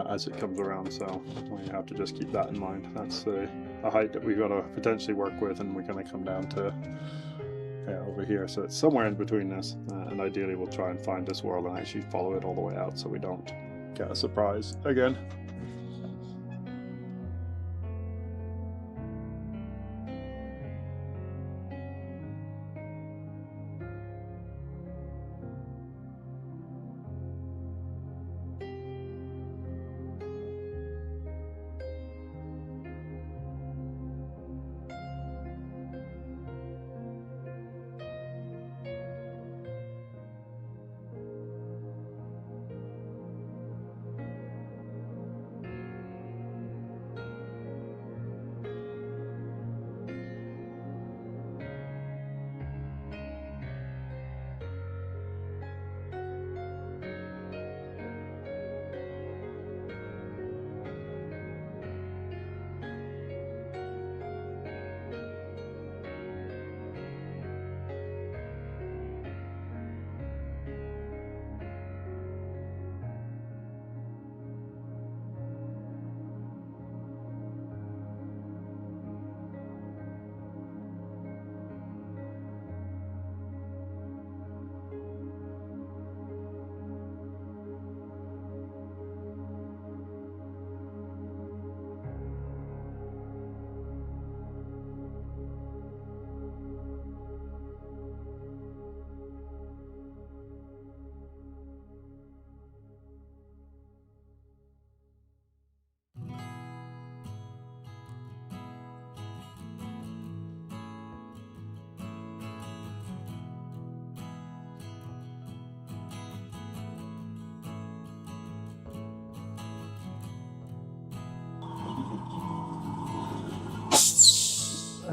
as it comes around. So we have to just keep that in mind. That's the height that we've got to potentially work with, and we're going to come down to over here. So it's somewhere in between this, and ideally we'll try and find this whorl and actually follow it all the way out so we don't get a surprise again.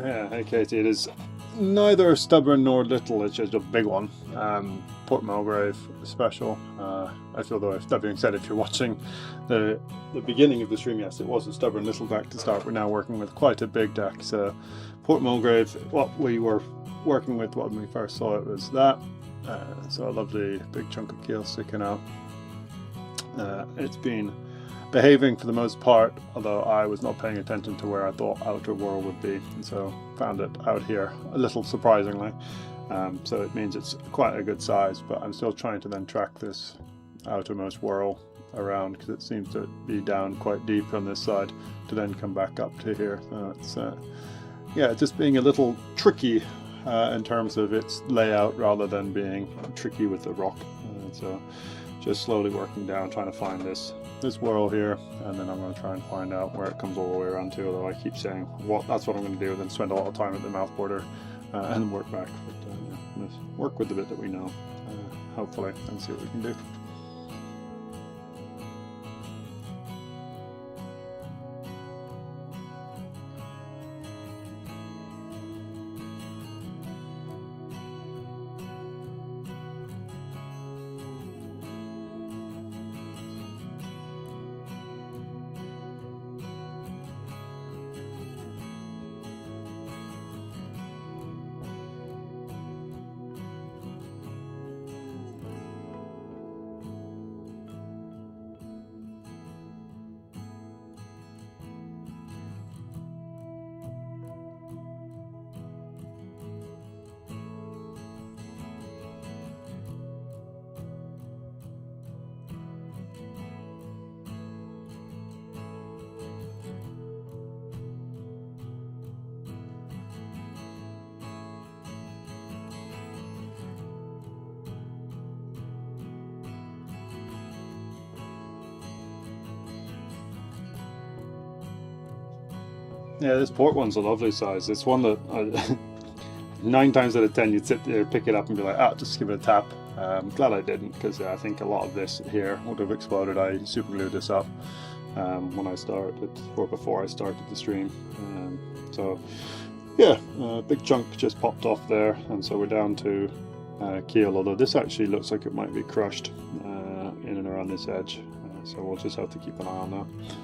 Yeah, hey Katie, it is neither stubborn nor little, it's just a big one. Port Mulgrave special. I feel though, that being said, if you're watching the beginning of the stream, yes, it was a stubborn little deck to start. We're now working with quite a big deck. So Port Mulgrave, what we were working with when we first saw it was that. So a lovely big chunk of keel sticking out. It's been behaving for the most part, although I was not paying attention to where I thought outer whorl would be, and so found it out here a little surprisingly. So it means it's quite a good size, but I'm still trying to then track this outermost whorl around because it seems to be down quite deep on this side to then come back up to here. So it's yeah, just being a little tricky in terms of its layout rather than being tricky with the rock. So just slowly working down, trying to find this whorl here, and then I'm going to try and find out where it comes all the way around to, although I keep saying that's what I'm going to do, then spend a lot of time at the mouth border and work back. But yeah, let's work with the bit that we know, hopefully, and see what we can do. Yeah, this port one's a lovely size. It's one that 9 times out of 10 you'd sit there, pick it up and be like, just give it a tap. Glad I didn't, because I think a lot of this here would have exploded. I super glued this up when I started, or before I started the stream. So yeah, a big chunk just popped off there, and so we're down to keel, although this actually looks like it might be crushed in and around this edge, so we'll just have to keep an eye on that.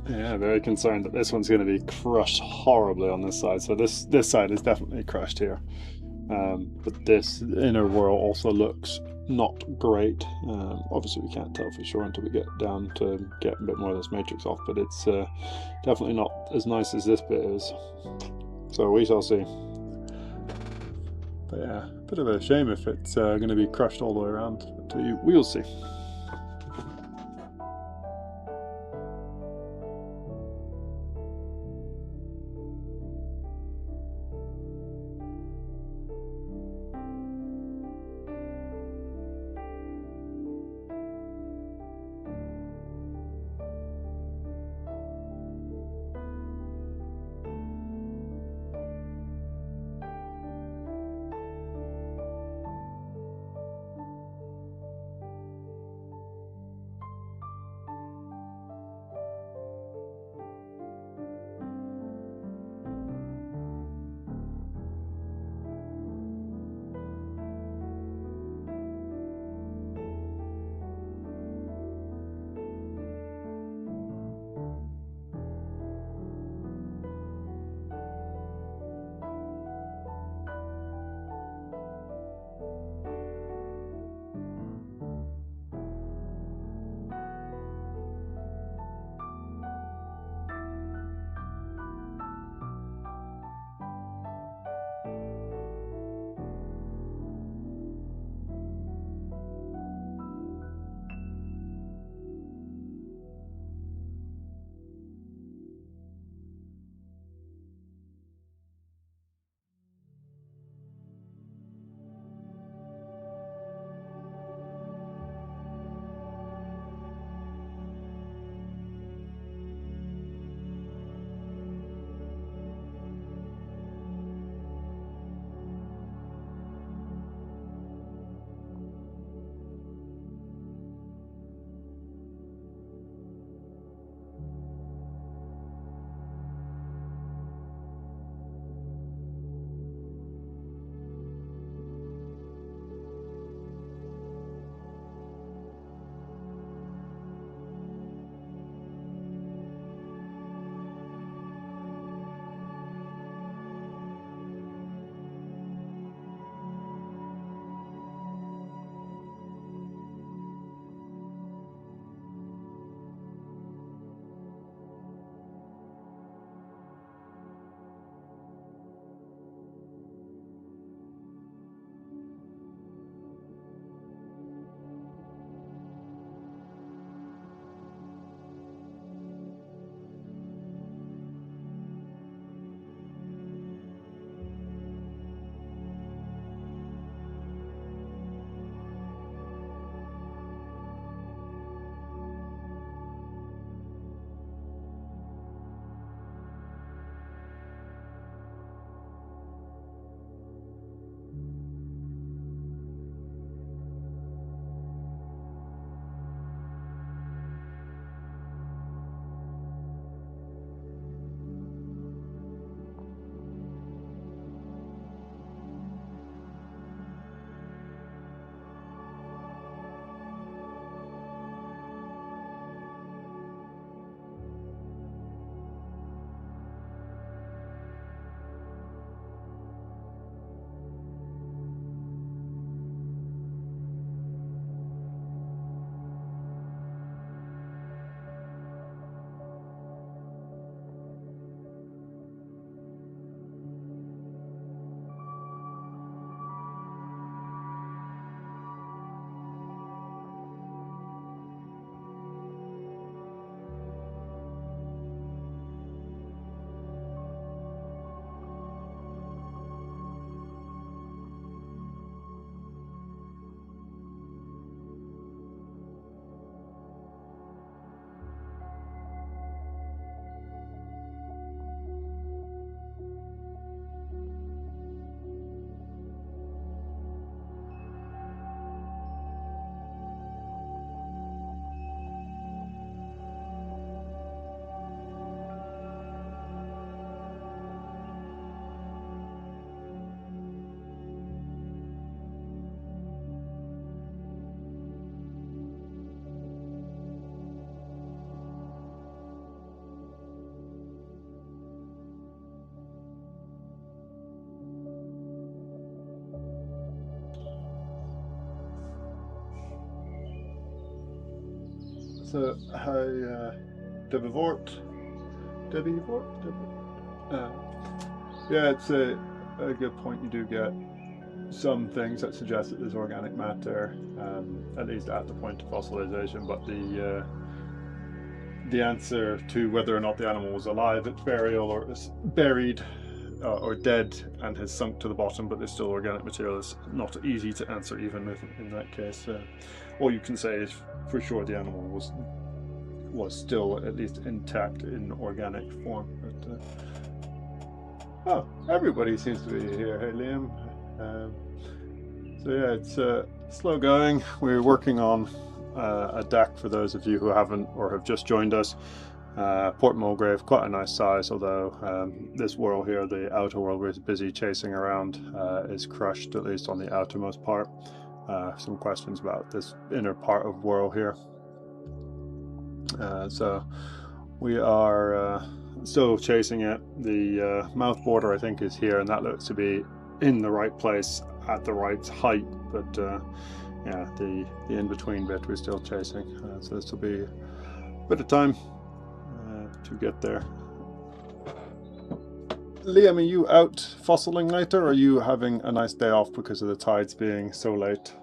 Yeah, very concerned that this one's going to be crushed horribly on this side. So this side is definitely crushed here. But this inner whorl also looks not great. Obviously we can't tell for sure until we get down to get a bit more of this matrix off, but it's definitely not as nice as this bit is. So we shall see. But yeah, a bit of a shame if it's going to be crushed all the way around, but we'll see. So hi, Debbie Vort. Debbie Vort? Yeah, it's a good point. You do get some things that suggest that there's organic matter, at least at the point of fossilization, but the answer to whether or not the animal was alive at burial or is buried or dead and has sunk to the bottom, but there's still organic material, is not easy to answer even in that case. All you can say is for sure the animal was still at least intact in organic form. But, oh, everybody seems to be here. Hey, Liam. So yeah, it's slow going. We're working on a deck for those of you who haven't or have just joined us. Port Mulgrave, quite a nice size, although this whirl here, the outer whirl we're busy chasing around, is crushed, at least on the outermost part. Some questions about this inner part of whirl here. So we are still chasing it. The mouth border I think is here, and that looks to be in the right place at the right height, but yeah, the in-between bit we're still chasing, so this will be a bit of time to get there. Liam, are you out fossiling later, or are you having a nice day off because of the tides being so late?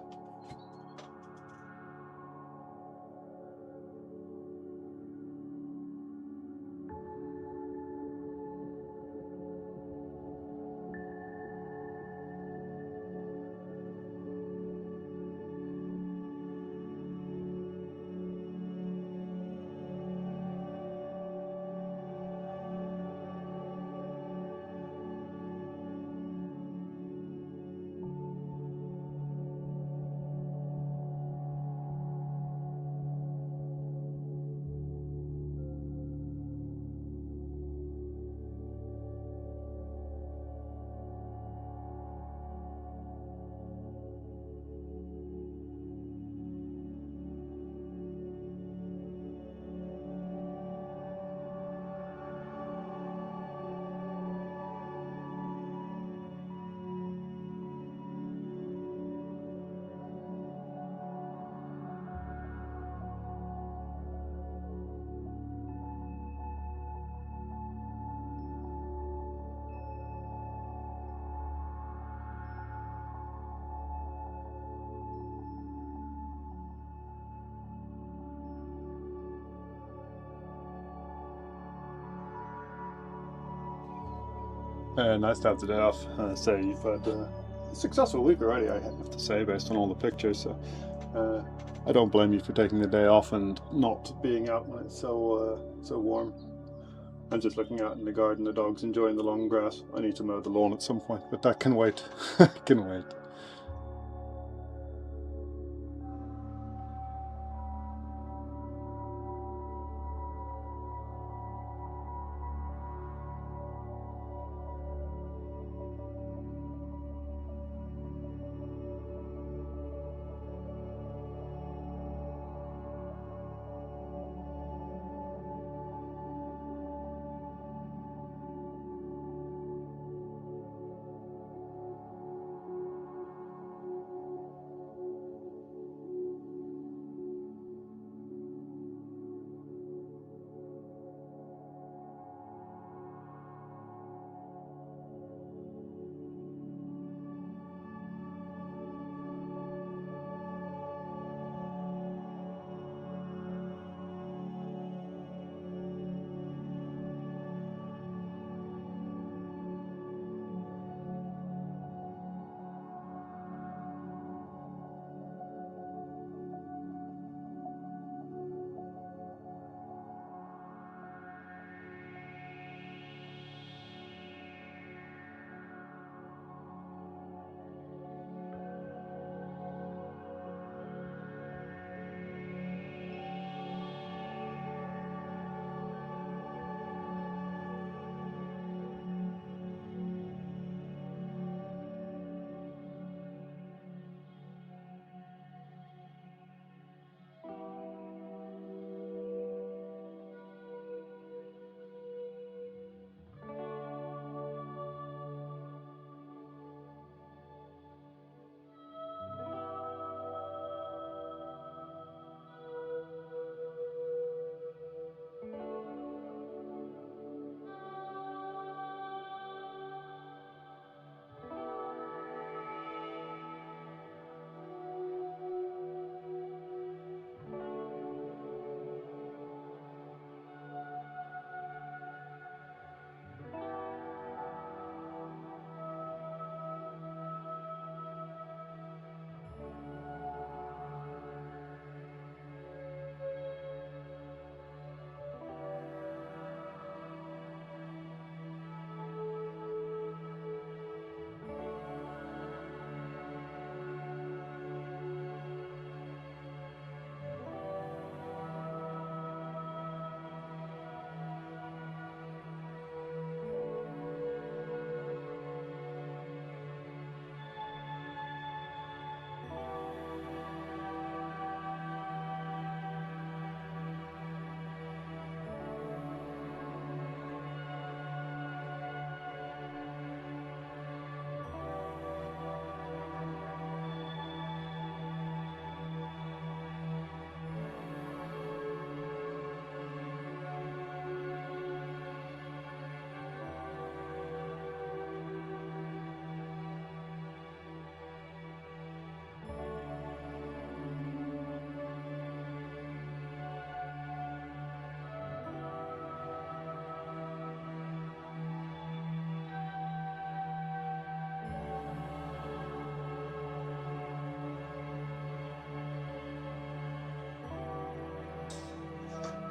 Nice to have the day off. So you've had a successful week already, I have to say, based on all the pictures. So I don't blame you for taking the day off and not being out when it's so warm. I'm just looking out in the garden, the dog's enjoying the long grass. I need to mow the lawn at some point, but that can wait. Can wait.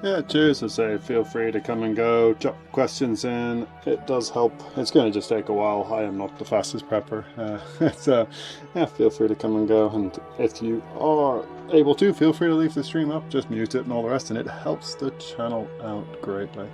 Yeah, cheers. I say feel free to come and go, drop questions in. It does help. It's going to just take a while. I am not the fastest prepper. So yeah, feel free to come and go. And if you are able to, feel free to leave the stream up, just mute it and all the rest, and it helps the channel out greatly.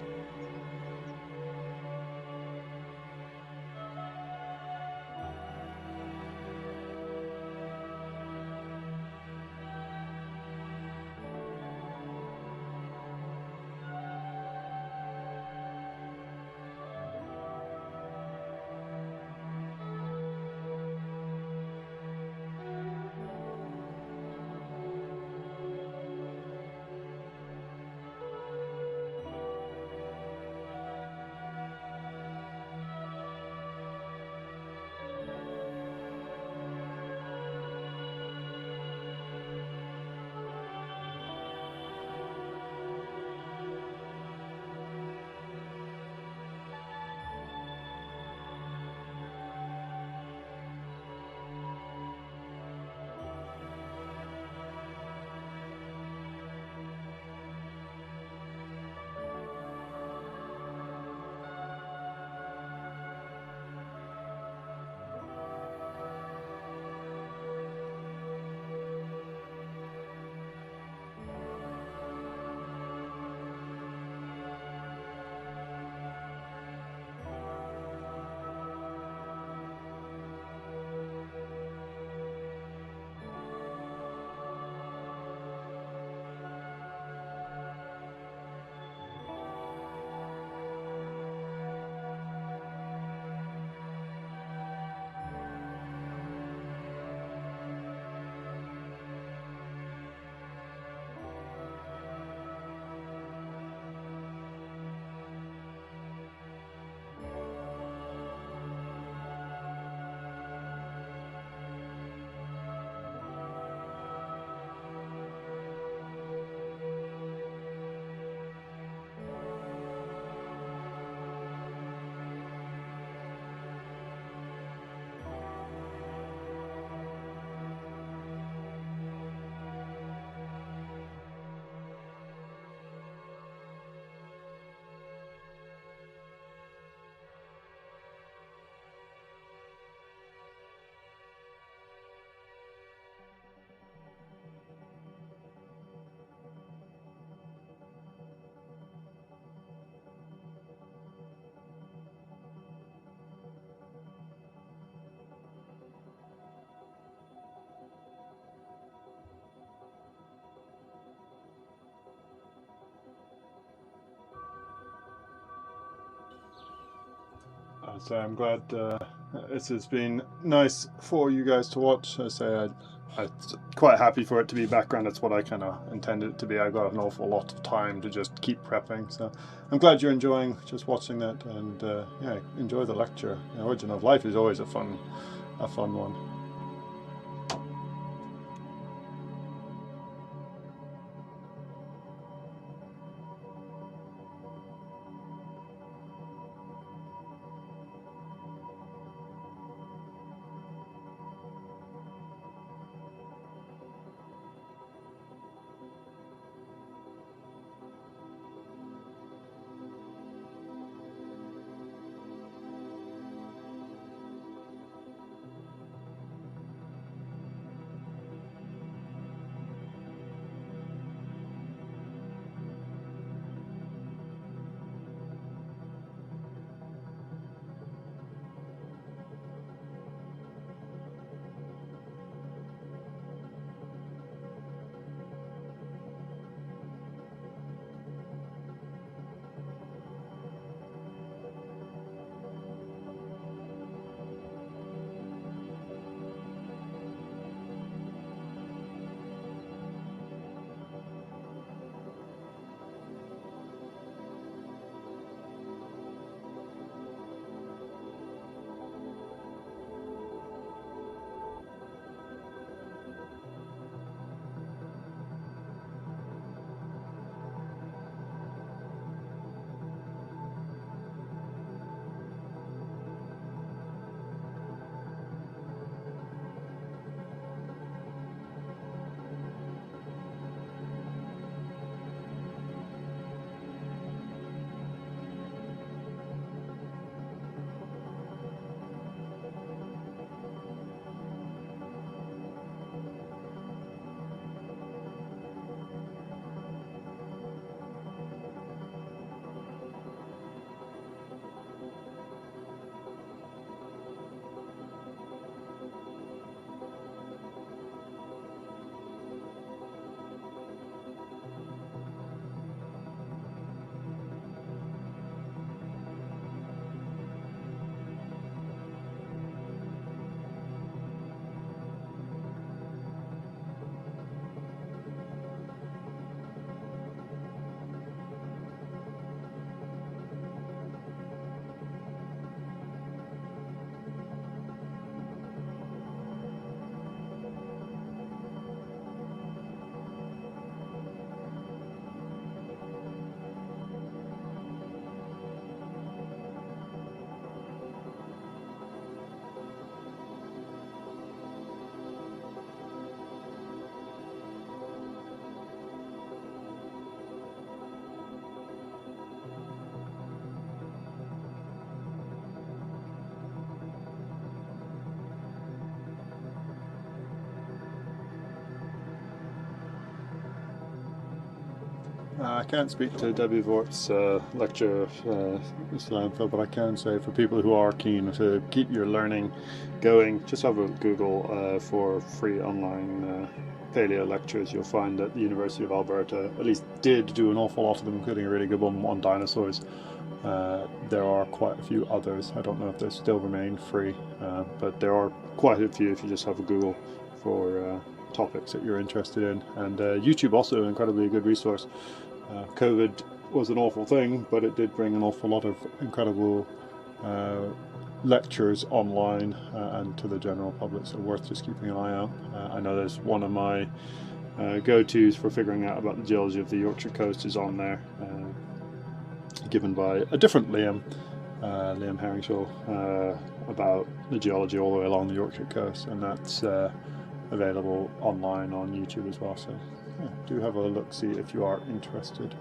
So I'm glad this has been nice for you guys to watch. I say I'm quite happy for it to be background. That's what I kind of intended it to be. I got an awful lot of time to just keep prepping. So I'm glad you're enjoying just watching that, and yeah, enjoy the lecture. The Origin of Life is always a fun one. I can't speak to Debbie Vort's lecture landfill, but I can say for people who are keen to keep your learning going, just have a Google for free online paleo lectures. You'll find that the University of Alberta at least did do an awful lot of them, including a really good one on dinosaurs. There are quite a few others. I don't know if they still remain free, but there are quite a few if you just have a Google for topics that you're interested in. And YouTube also an incredibly good resource. COVID was an awful thing, but it did bring an awful lot of incredible lectures online and to the general public, so worth just keeping an eye out. I know there's one of my go-tos for figuring out about the geology of the Yorkshire coast is on there, given by a different Liam Herringshaw, about the geology all the way along the Yorkshire coast, and that's available online on YouTube as well, so yeah, do have a look-see if you are interested.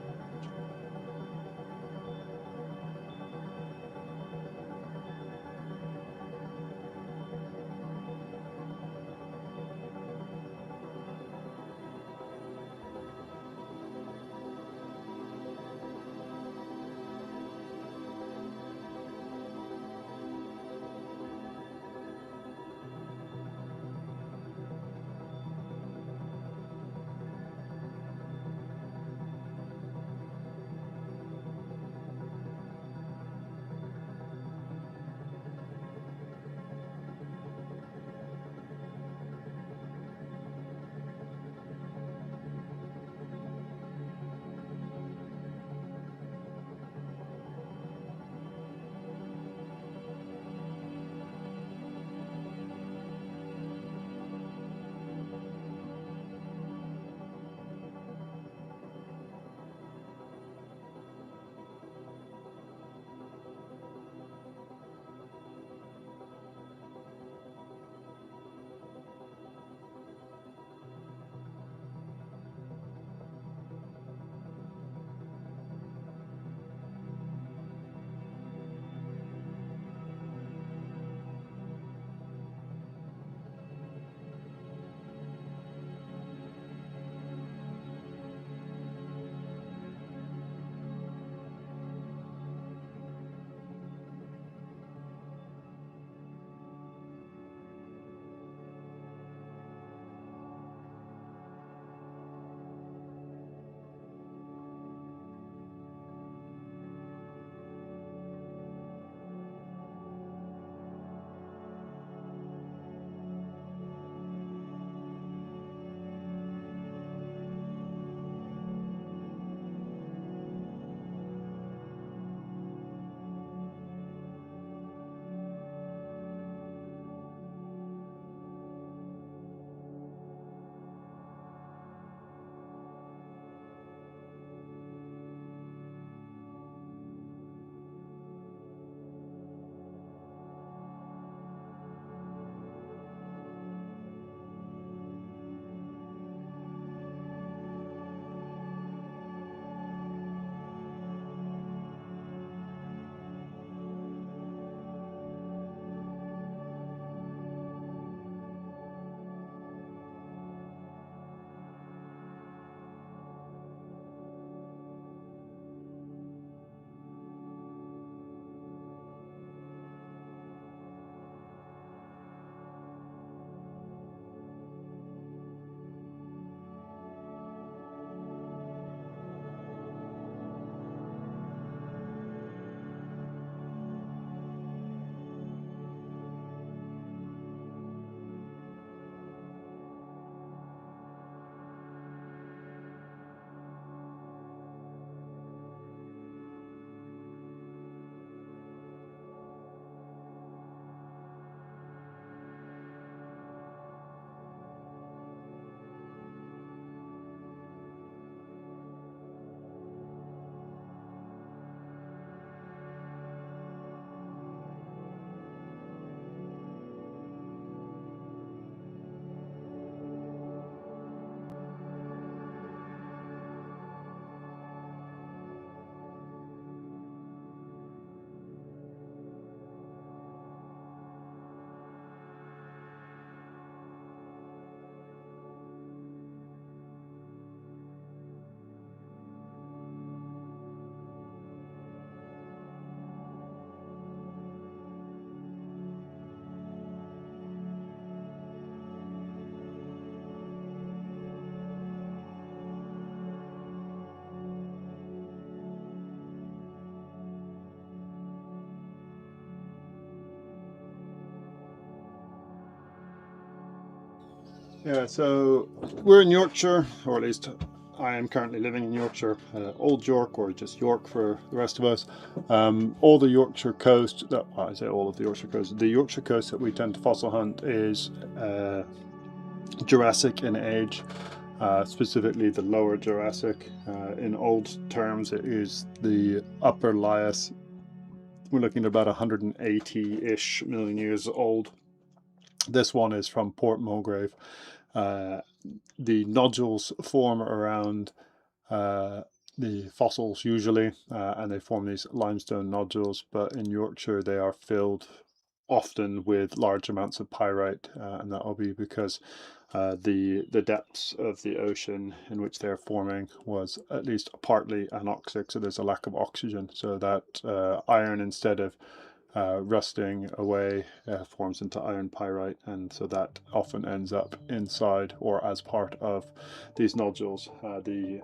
Yeah, so we're in Yorkshire, or at least I am currently living in Yorkshire, Old York, or just York for the rest of us. All the Yorkshire coast, I say all of the Yorkshire coast, the Yorkshire coast that we tend to fossil hunt is Jurassic in age, specifically the lower Jurassic. In old terms, it is the upper Lias. We're looking at about 180-ish million years old. This one is from Port Mulgrave. The nodules form around the fossils usually, and they form these limestone nodules, but in Yorkshire they are filled often with large amounts of pyrite, and that will be because the depths of the ocean in which they're forming was at least partly anoxic, so there's a lack of oxygen, so that iron, instead of rusting away, forms into iron pyrite, and so that often ends up inside or as part of these nodules. The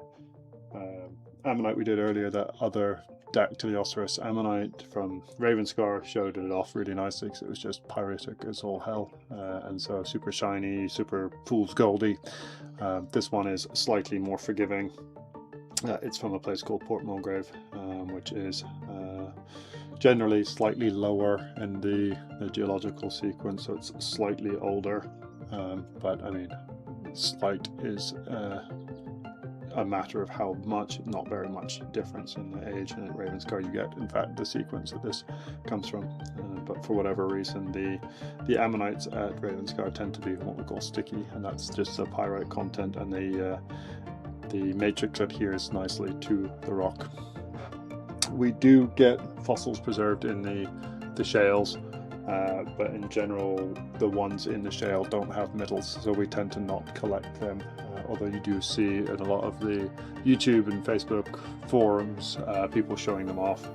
ammonite we did earlier, that other Dactyloceras ammonite from Ravenscar, showed it off really nicely because it was just pyritic as all hell, and so super shiny, super fool's goldy. This one is slightly more forgiving. It's from a place called Port Mulgrave, which is generally slightly lower in the geological sequence, so it's slightly older, but I mean, slight is a matter of how much, not very much difference in the age. And at Ravenscar you get, in fact, the sequence that this comes from, but for whatever reason the ammonites at Ravenscar tend to be what we call sticky, and that's just the pyrite content, and the matrix adheres nicely to the rock. We do get fossils preserved in the shales, but in general the ones in the shale don't have middles, so we tend to not collect them, although you do see in a lot of the YouTube and Facebook forums people showing them off,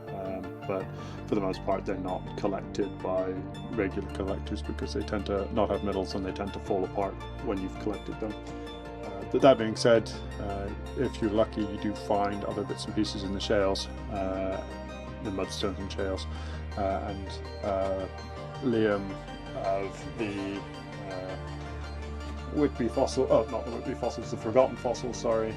but for the most part they're not collected by regular collectors because they tend to not have middles and they tend to fall apart when you've collected them. But that being said, if you're lucky, you do find other bits and pieces in the shales, the mudstones and shales, and Liam of the Whitby fossil, not the Whitby fossils, the Forgotten Fossil, sorry,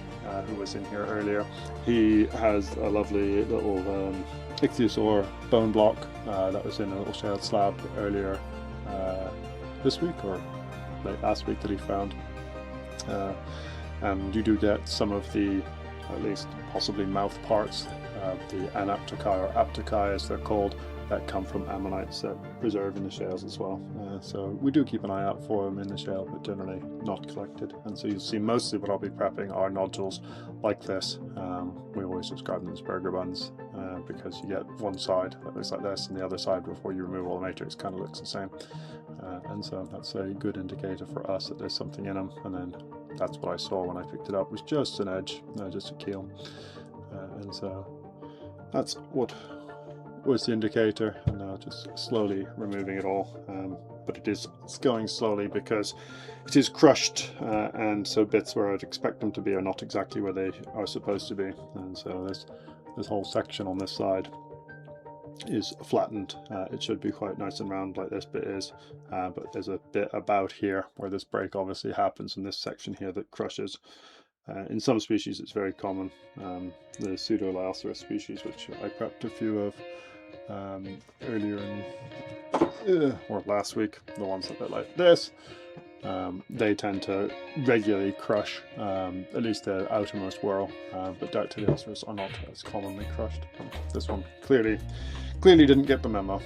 who was in here earlier. He has a lovely little ichthyosaur bone block that was in a little shale slab earlier this week or late last week that he found. And you do get some of the, at least possibly mouth parts, the anaptochi or aptochi as they're called, that come from ammonites that preserve in the shales as well. So we do keep an eye out for them in the shale, but generally not collected. And so you'll see mostly what I'll be prepping are nodules like this. We always describe them as burger buns because you get one side that looks like this and the other side before you remove all the matrix kind of looks the same. And so that's a good indicator for us that there's something in them. And then that's what I saw when I picked it up, was just an edge, just a keel. And so that's what was the indicator, and now just slowly removing it all, but it's going slowly because it is crushed, and so bits where I'd expect them to be are not exactly where they are supposed to be, and so this whole section on this side is flattened. It should be quite nice and round like this bit is, but there's a bit about here where this break obviously happens in this section here that crushes. In some species it's very common, the Pseudolioceras species, which I prepped a few of earlier in or last week, the ones that look like this, they tend to regularly crush, at least the outermost whorl, but Dactyloceras are not as commonly crushed. This one clearly didn't get the memo.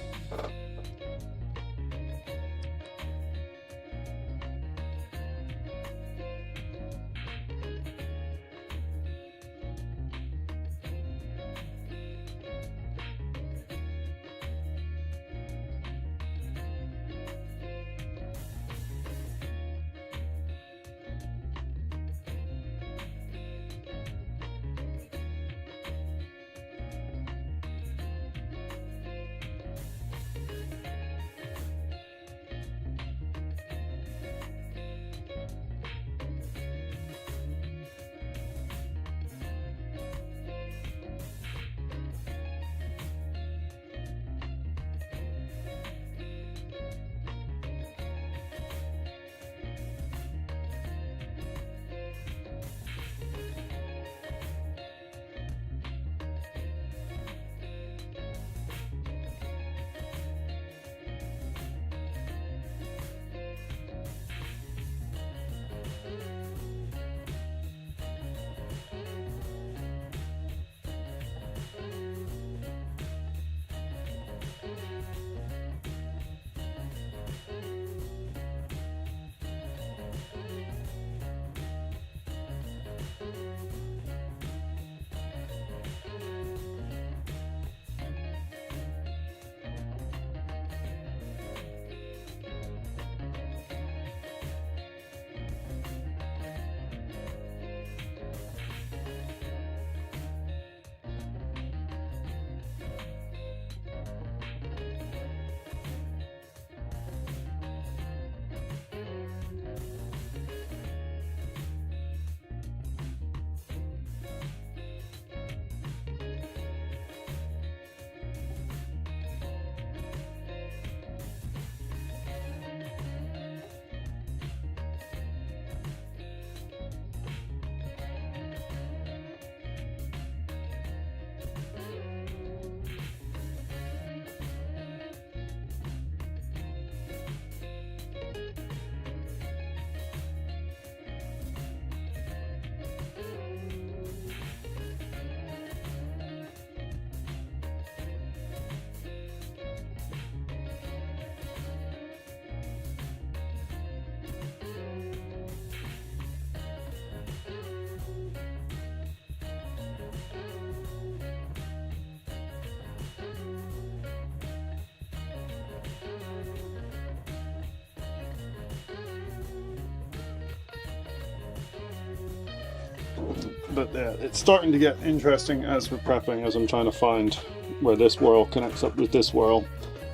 But it's starting to get interesting as we're prepping, as I'm trying to find where this whorl connects up with this whorl.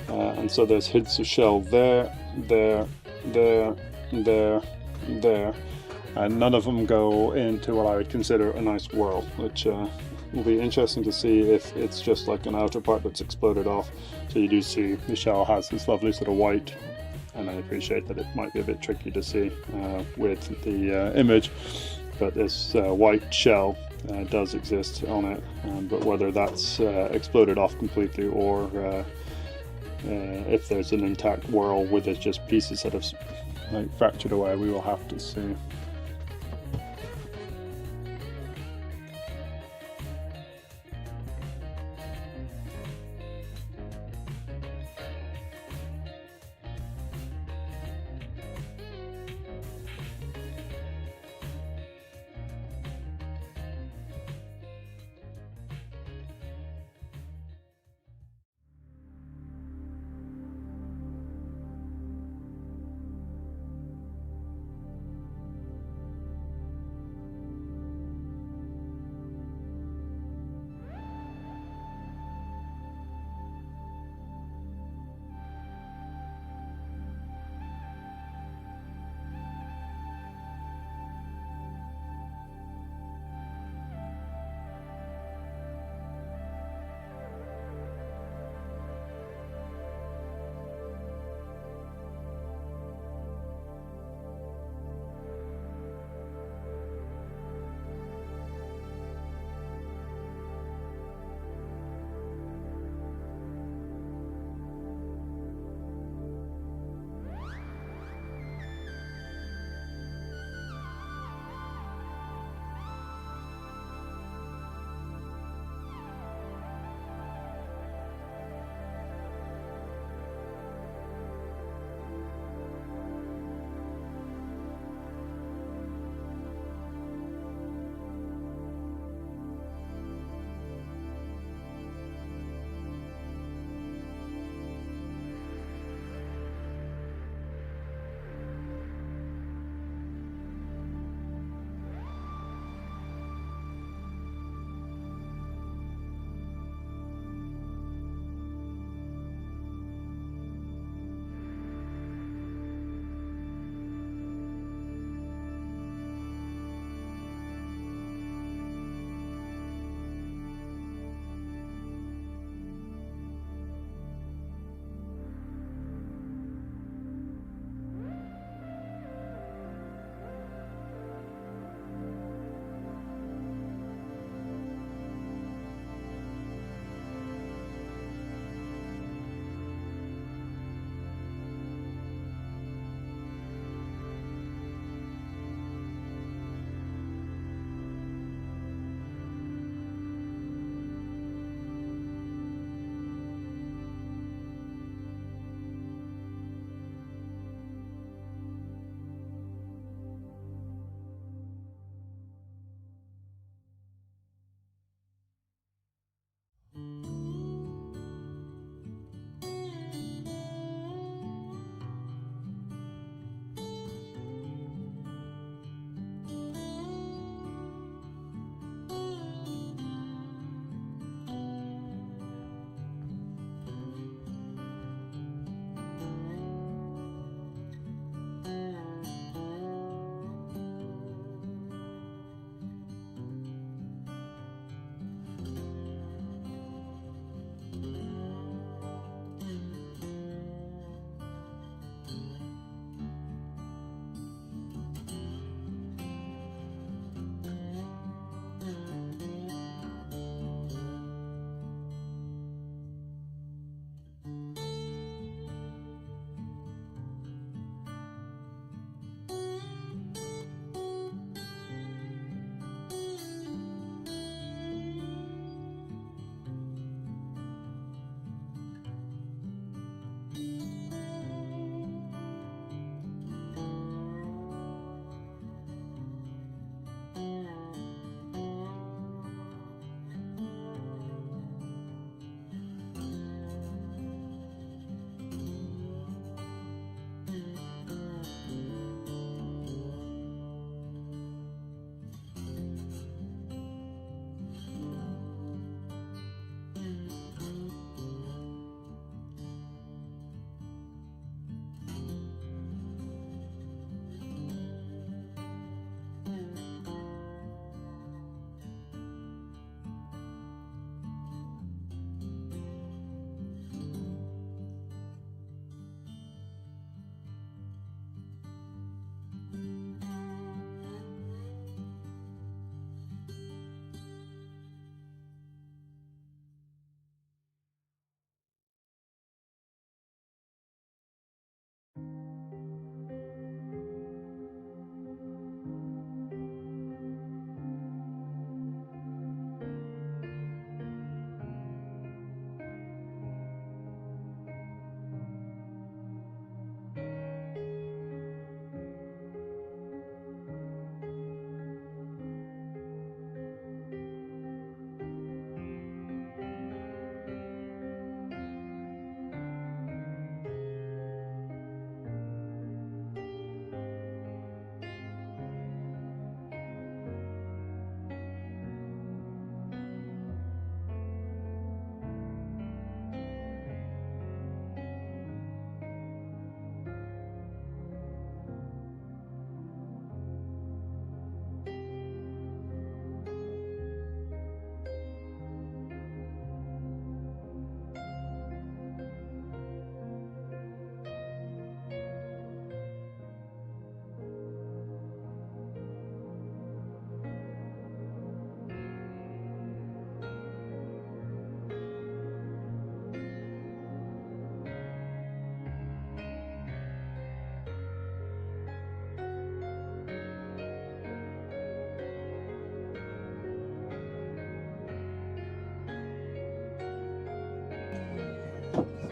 And so there's hints of shell there, there, there, there, there. And none of them go into what I would consider a nice whorl, which will be interesting to see if it's just like an outer part that's exploded off. So you do see the shell has this lovely sort of white, and I appreciate that it might be a bit tricky to see with the image, but this white shell does exist on it, but whether that's exploded off completely or if there's an intact whorl with it just pieces that have like fractured away, we will have to see.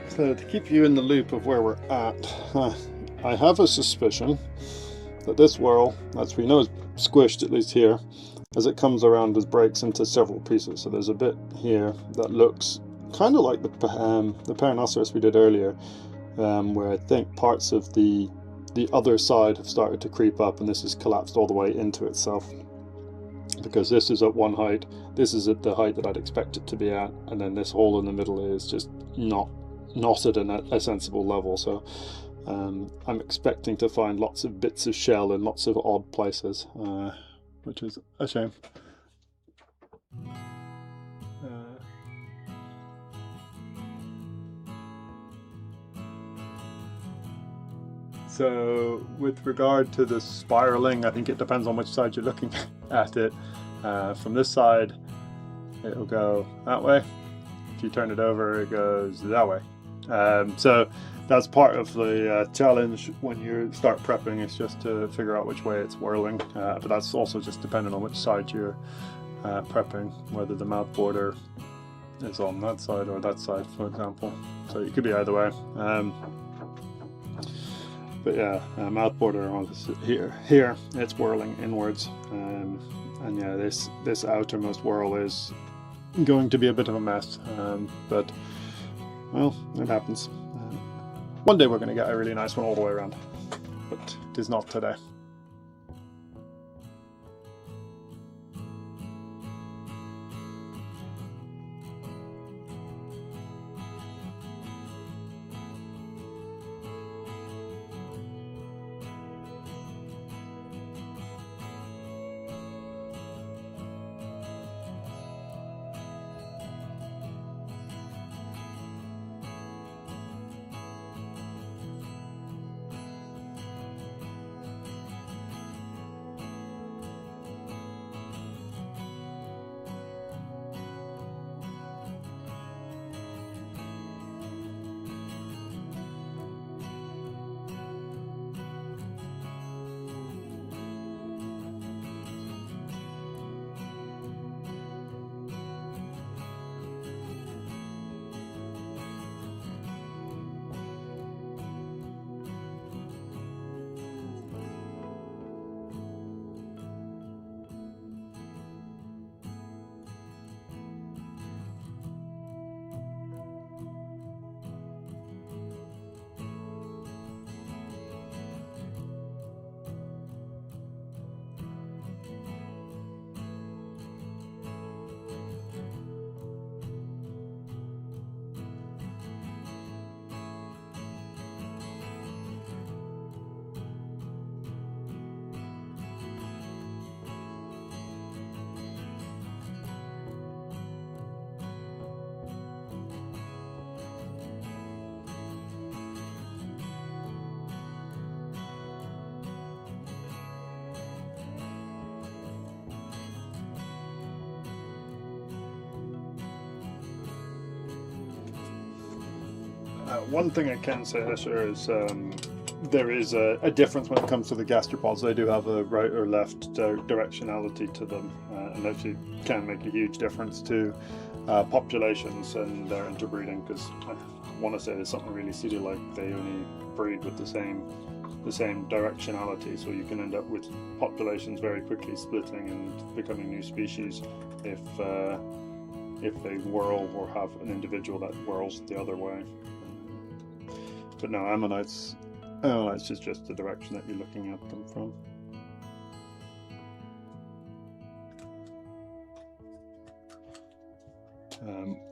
So to keep you in the loop of where we're at, I have a suspicion that this whirl, as we know, is squished, at least here, as it comes around, it breaks into several pieces. So there's a bit here that looks kind of like the Peronoceras we did earlier, where I think parts of the other side have started to creep up, and this has collapsed all the way into itself. Because this is at one height, this is at the height that I'd expect it to be at, and then this hole in the middle is just not at a sensible level. So I'm expecting to find lots of bits of shell in lots of odd places, which is a shame. So with regard to the spiraling, I think it depends on which side you're looking at it. From this side, it'll go that way. If you turn it over, it goes that way. So that's part of the challenge when you start prepping, is just to figure out which way it's whirling. But that's also just dependent on which side you're prepping, whether the mouth border is on that side or that side, for example. So it could be either way. But yeah, mouth border on here it's whirling inwards, and yeah, this outermost whirl is going to be a bit of a mess, but well, it happens. One day we're going to get a really nice one all the way around, but it is not today. One thing I can say this year is there is a difference when it comes to the gastropods. They do have a right or left directionality to them, and actually can make a huge difference to populations and their interbreeding, because I want to say there's something really silly like they only breed with the same directionality, so you can end up with populations very quickly splitting and becoming new species if they whirl or have an individual that whirls the other way. But no, ammonites is just the direction that you're looking at them from.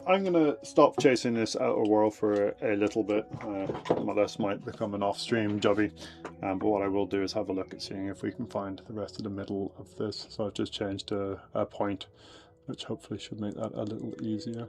I'm going to stop chasing this outer whirl for a little bit. Well, this might become an off-stream jobby, but what I will do is have a look at seeing if we can find the rest of the middle of this. So I've just changed a point, which hopefully should make that a little easier.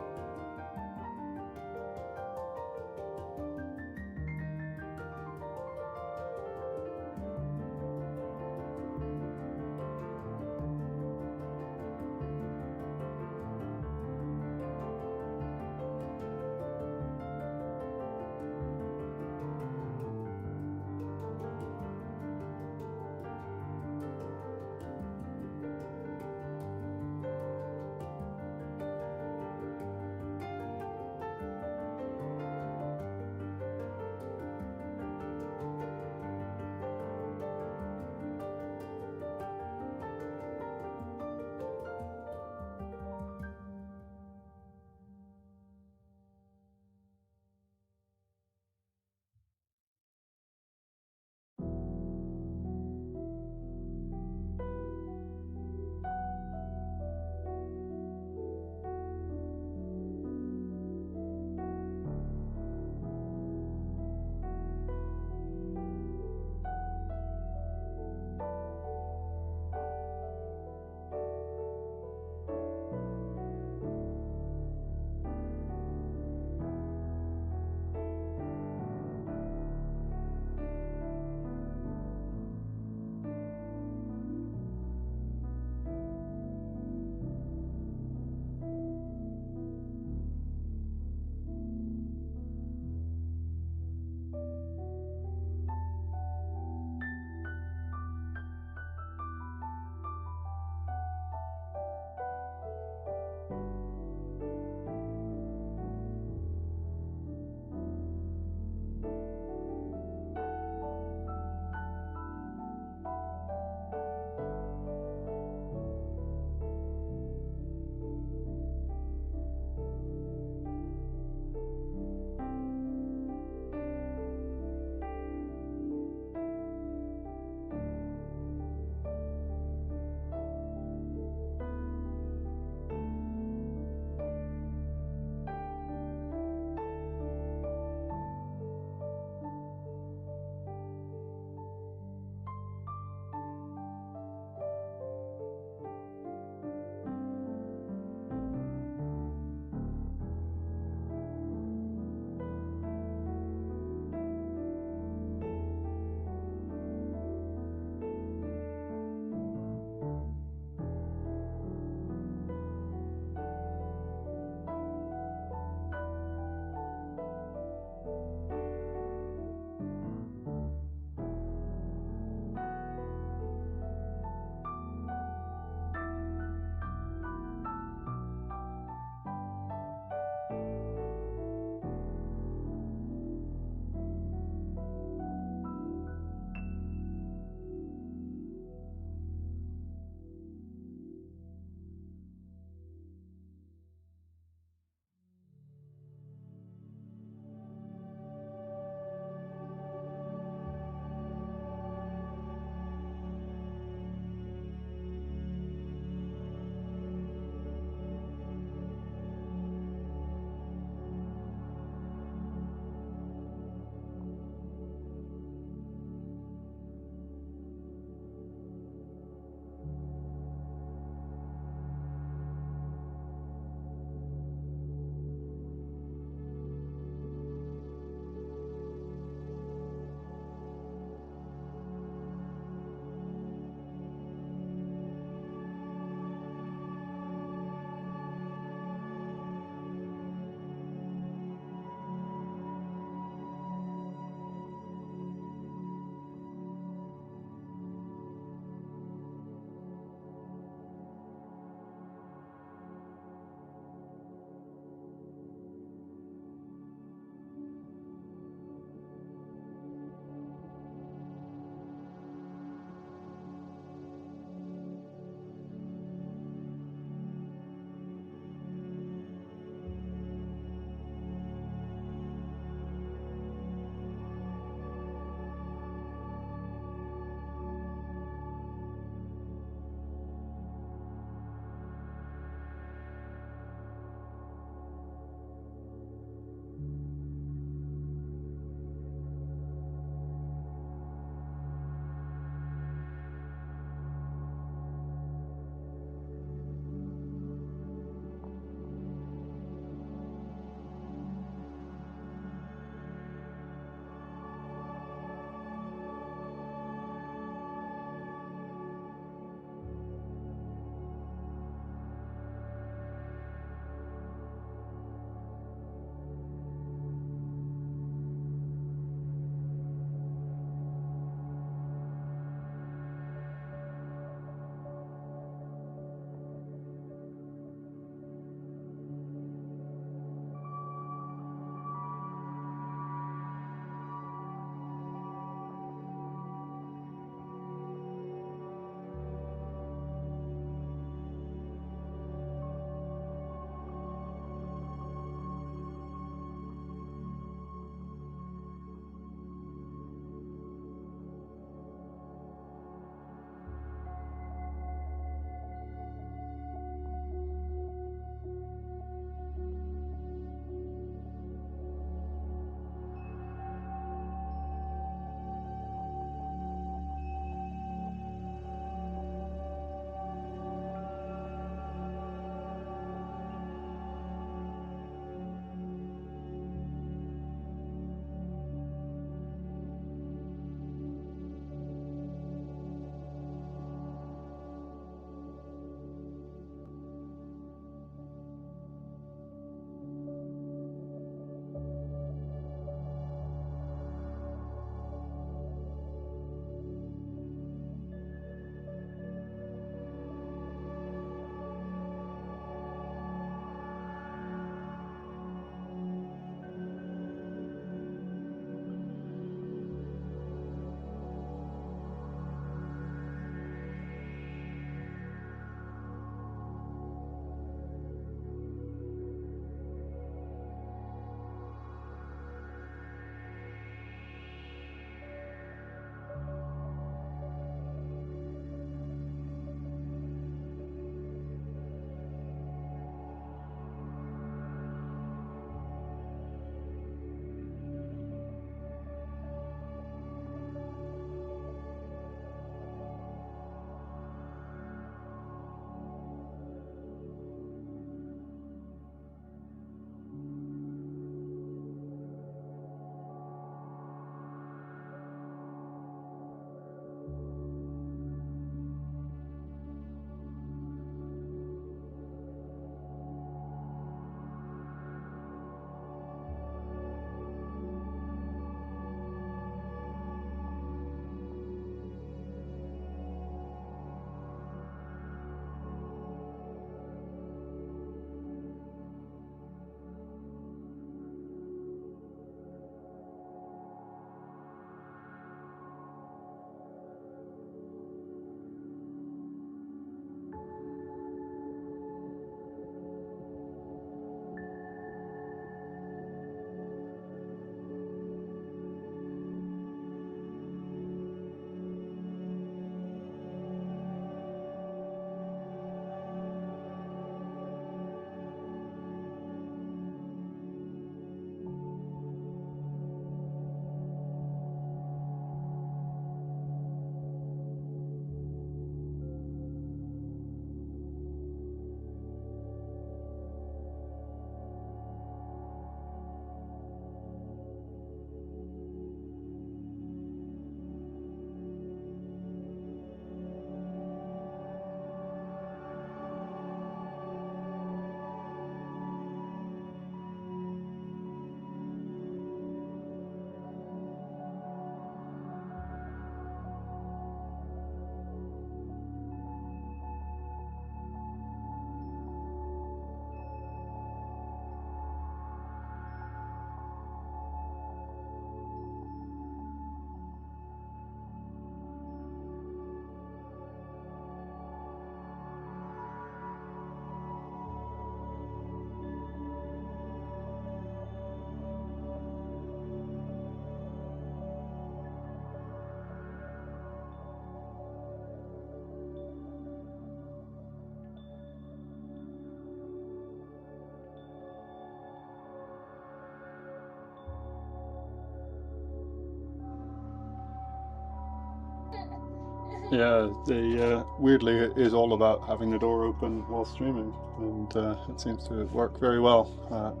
Yeah, the weirdly it is all about having the door open while streaming, and it seems to work very well.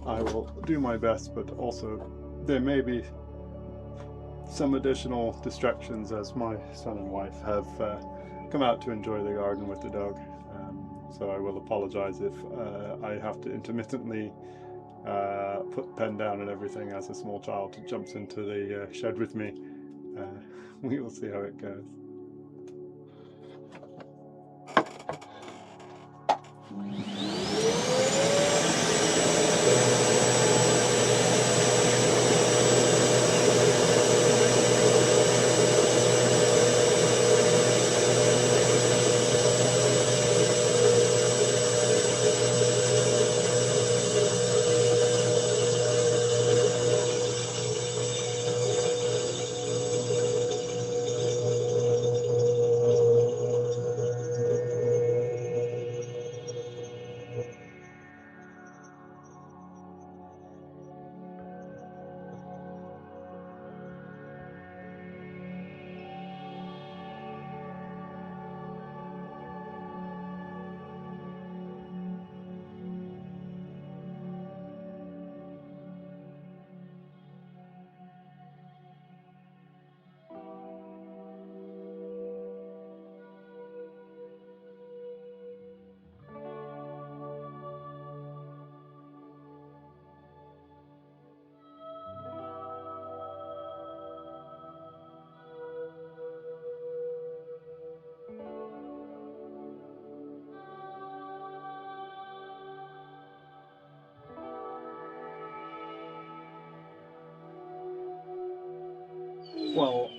I will do my best, but also there may be some additional distractions as my son and wife have come out to enjoy the garden with the dog. So I will apologize if I have to intermittently put the pen down and everything as a small child jumps into the shed with me. Uh, we will see how it goes. Well,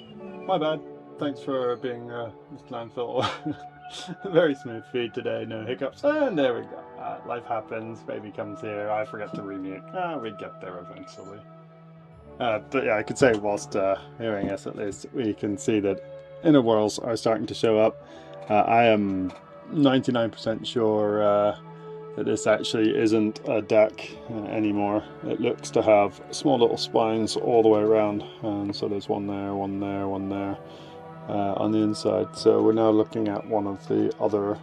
my bad. Thanks for being Mr. Landfill. Very smooth feed today, no hiccups. And there we go. Life happens, baby comes here, I forget to remute. We get there eventually. But yeah, I could say whilst hearing us at least, we can see that inner whorls are starting to show up. I am 99% sure that this actually isn't a deck anymore. It looks to have small little spines all the way around, and so there's one there, one there, one there on the inside. So we're now looking at one of the other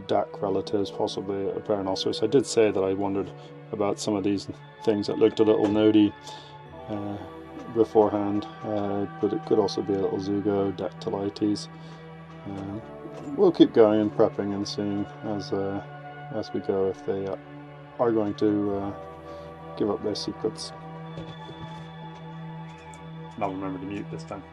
deck relatives, possibly a Peronoceras. I did say that I wondered about some of these things that looked a little nodey beforehand, but it could also be a little Zugo, Dactylites. We'll keep going and prepping and seeing as we go if they are going to give up their secrets. And I'll remember to mute this time.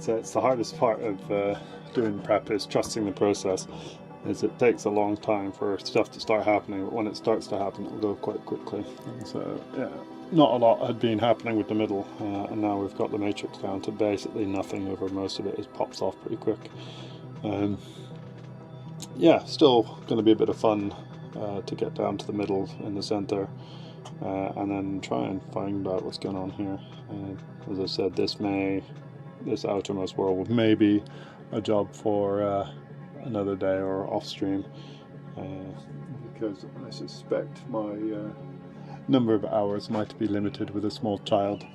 I'd say it's the hardest part of doing prep is trusting the process. Is it takes a long time for stuff to start happening, but when it starts to happen, it'll go quite quickly. And so, yeah, not a lot had been happening with the middle, and now we've got the matrix down to basically nothing over most of it. It pops off pretty quick. Yeah, still going to be a bit of fun to get down to the middle in the center, and then try and find out what's going on here. As I said, this outermost world may be a job for another day or off stream, because I suspect my number of hours might be limited with a small child,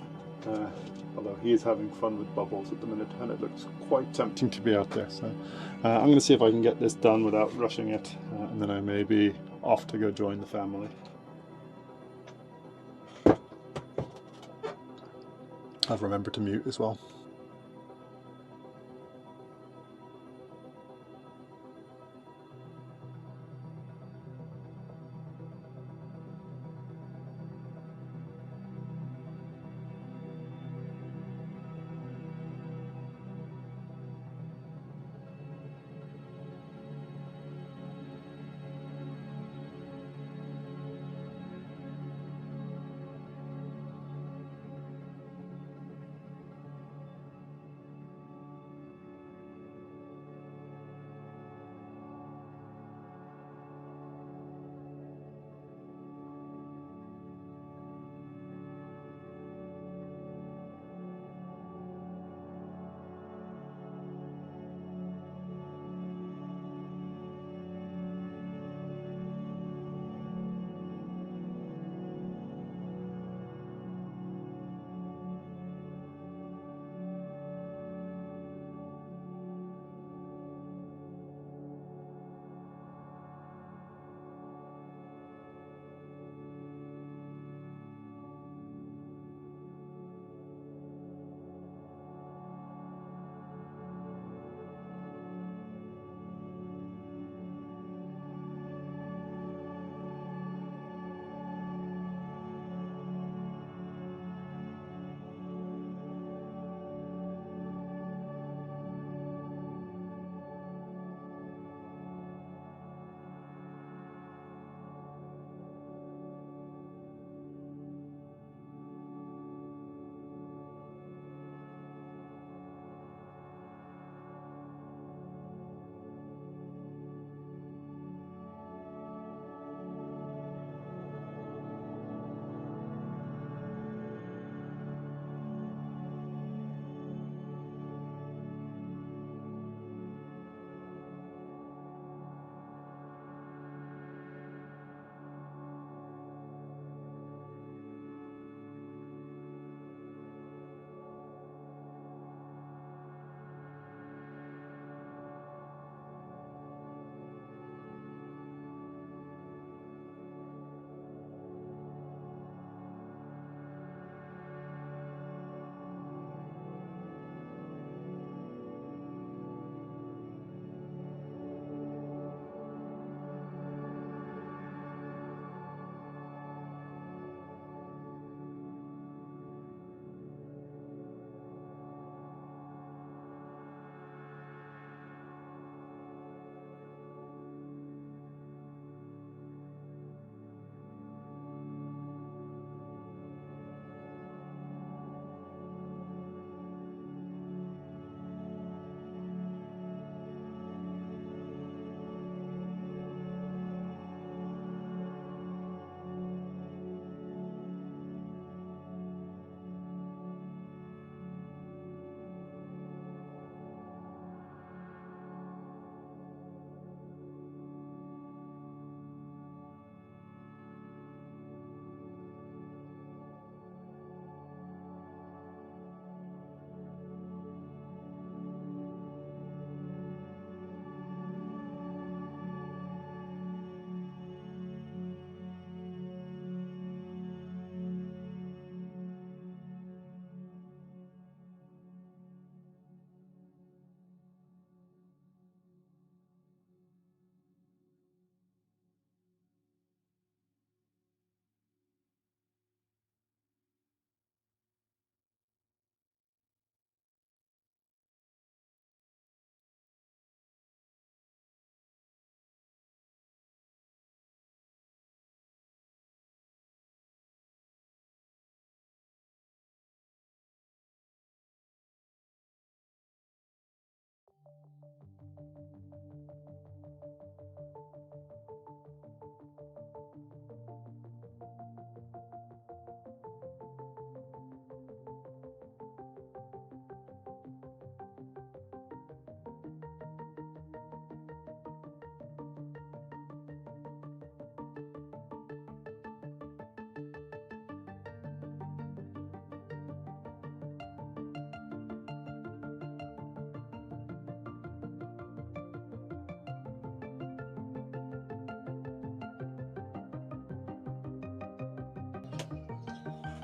although he is having fun with bubbles at the minute and it looks quite tempting to be out there. So I'm going to see if I can get this done without rushing it, and then I may be off to go join the family. I've remembered to mute as well.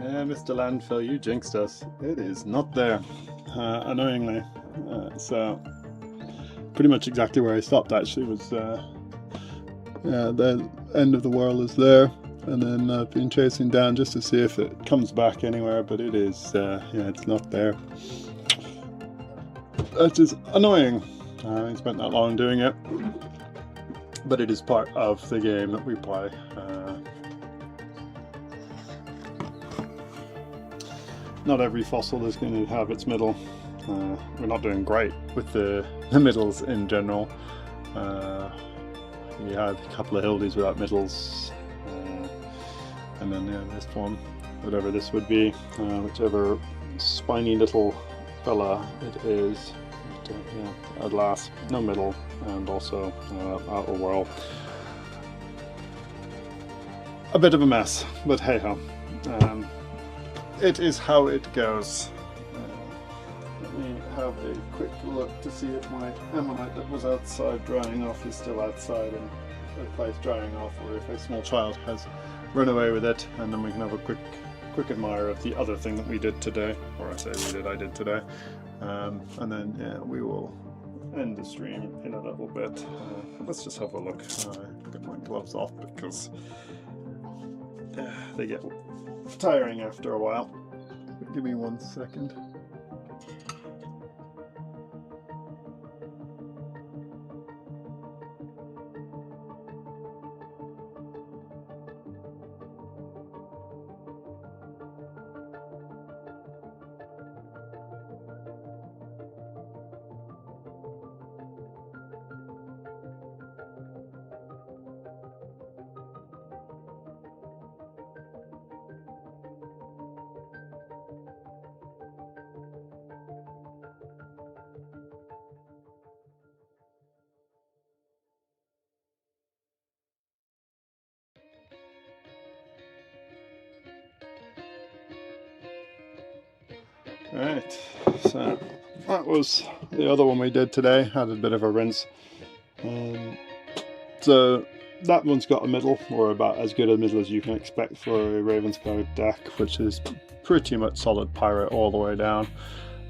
Mr. Landfill, you jinxed us. It is not there, annoyingly. So pretty much exactly where I stopped actually was the end of the world is there, and then I've been chasing down just to see if it comes back anywhere, but it is, yeah, it's not there. That is annoying. I spent that long doing it, but it is part of the game that we play. Not every fossil is going to have its middle. We're not doing great with the middles in general. We had a couple of hildies without middles, and then this one, whatever this would be, whichever spiny little fella it is. But, at last, no middle, and also outer world. A bit of a mess, but hey ho. It is how it goes. Let me have a quick look to see if my ammonite that was outside drying off is still outside and if it's drying off, or if a small child has run away with it, and then we can have a quick admire of the other thing that we did today, or I did today, and then we will end the stream in a little bit. Let's just have a look. Get my gloves off because they get tiring after a while. Give me 1 second. Right, so that was the other one we did today. Had a bit of a rinse. So that one's got a middle, or about as good a middle as you can expect for a Ravenscourt deck, which is pretty much solid pirate all the way down.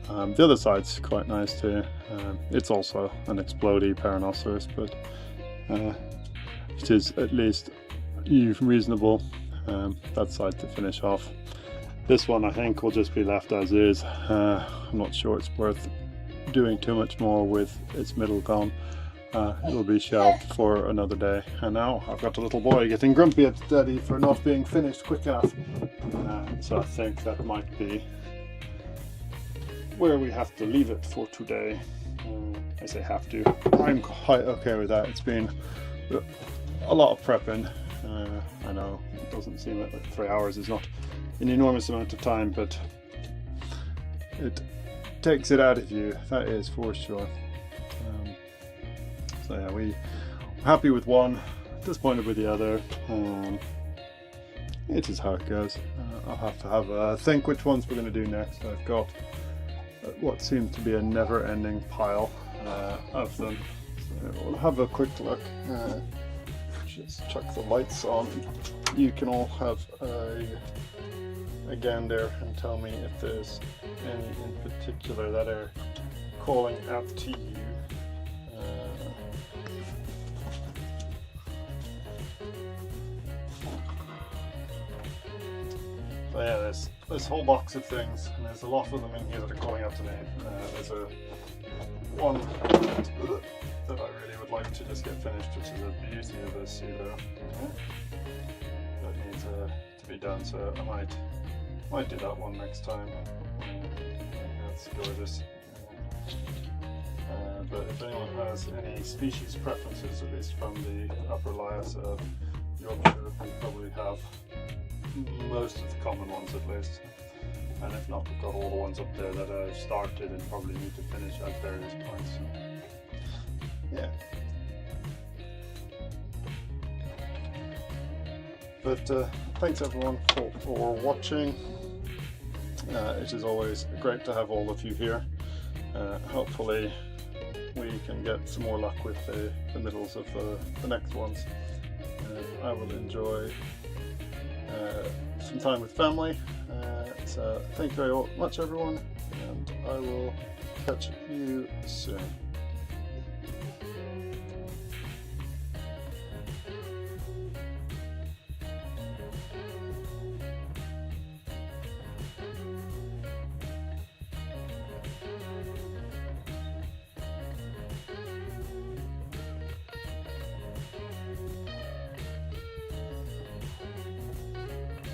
The other side's quite nice too. It's also an explodey Peronoceras, but it is at least reasonable. That side to finish off. This one I think will just be left as is. I'm not sure it's worth doing too much more with its middle gone. It'll be shelved for another day. And now I've got a little boy getting grumpy at Daddy for not being finished quick enough. So I think that might be where we have to leave it for today. I say have to. I'm quite okay with that. It's been a lot of prepping. I know it doesn't seem like 3 hours is not an enormous amount of time, but it takes it out of you, that is for sure. So yeah, we're happy with one, disappointed with the other. It is how it goes. I'll have to have a think which ones we're going to do next. I've got what seems to be a never-ending pile of them. So we'll have a quick look. Just chuck the lights on. You can all have a gander and tell me if there's any in particular that are calling out to you. So yeah, there's this whole box of things, and there's a lot of them in here that are calling out to me. There's one that I really would like to just get finished, which is a beauty of a pseudo that needs to be done. So I might do that one next time. That's gorgeous. But if anyone has any species preferences, at least from the upper Lias of Yorkshire, we probably have most of the common ones at least. And if not, we've got all the ones up there that I've started and probably need to finish at various points. So, yeah. But thanks everyone for watching. It is always great to have all of you here. Hopefully we can get some more luck with the middles of the next ones. I will enjoy some time with family So thank you very much everyone, and I will catch you soon.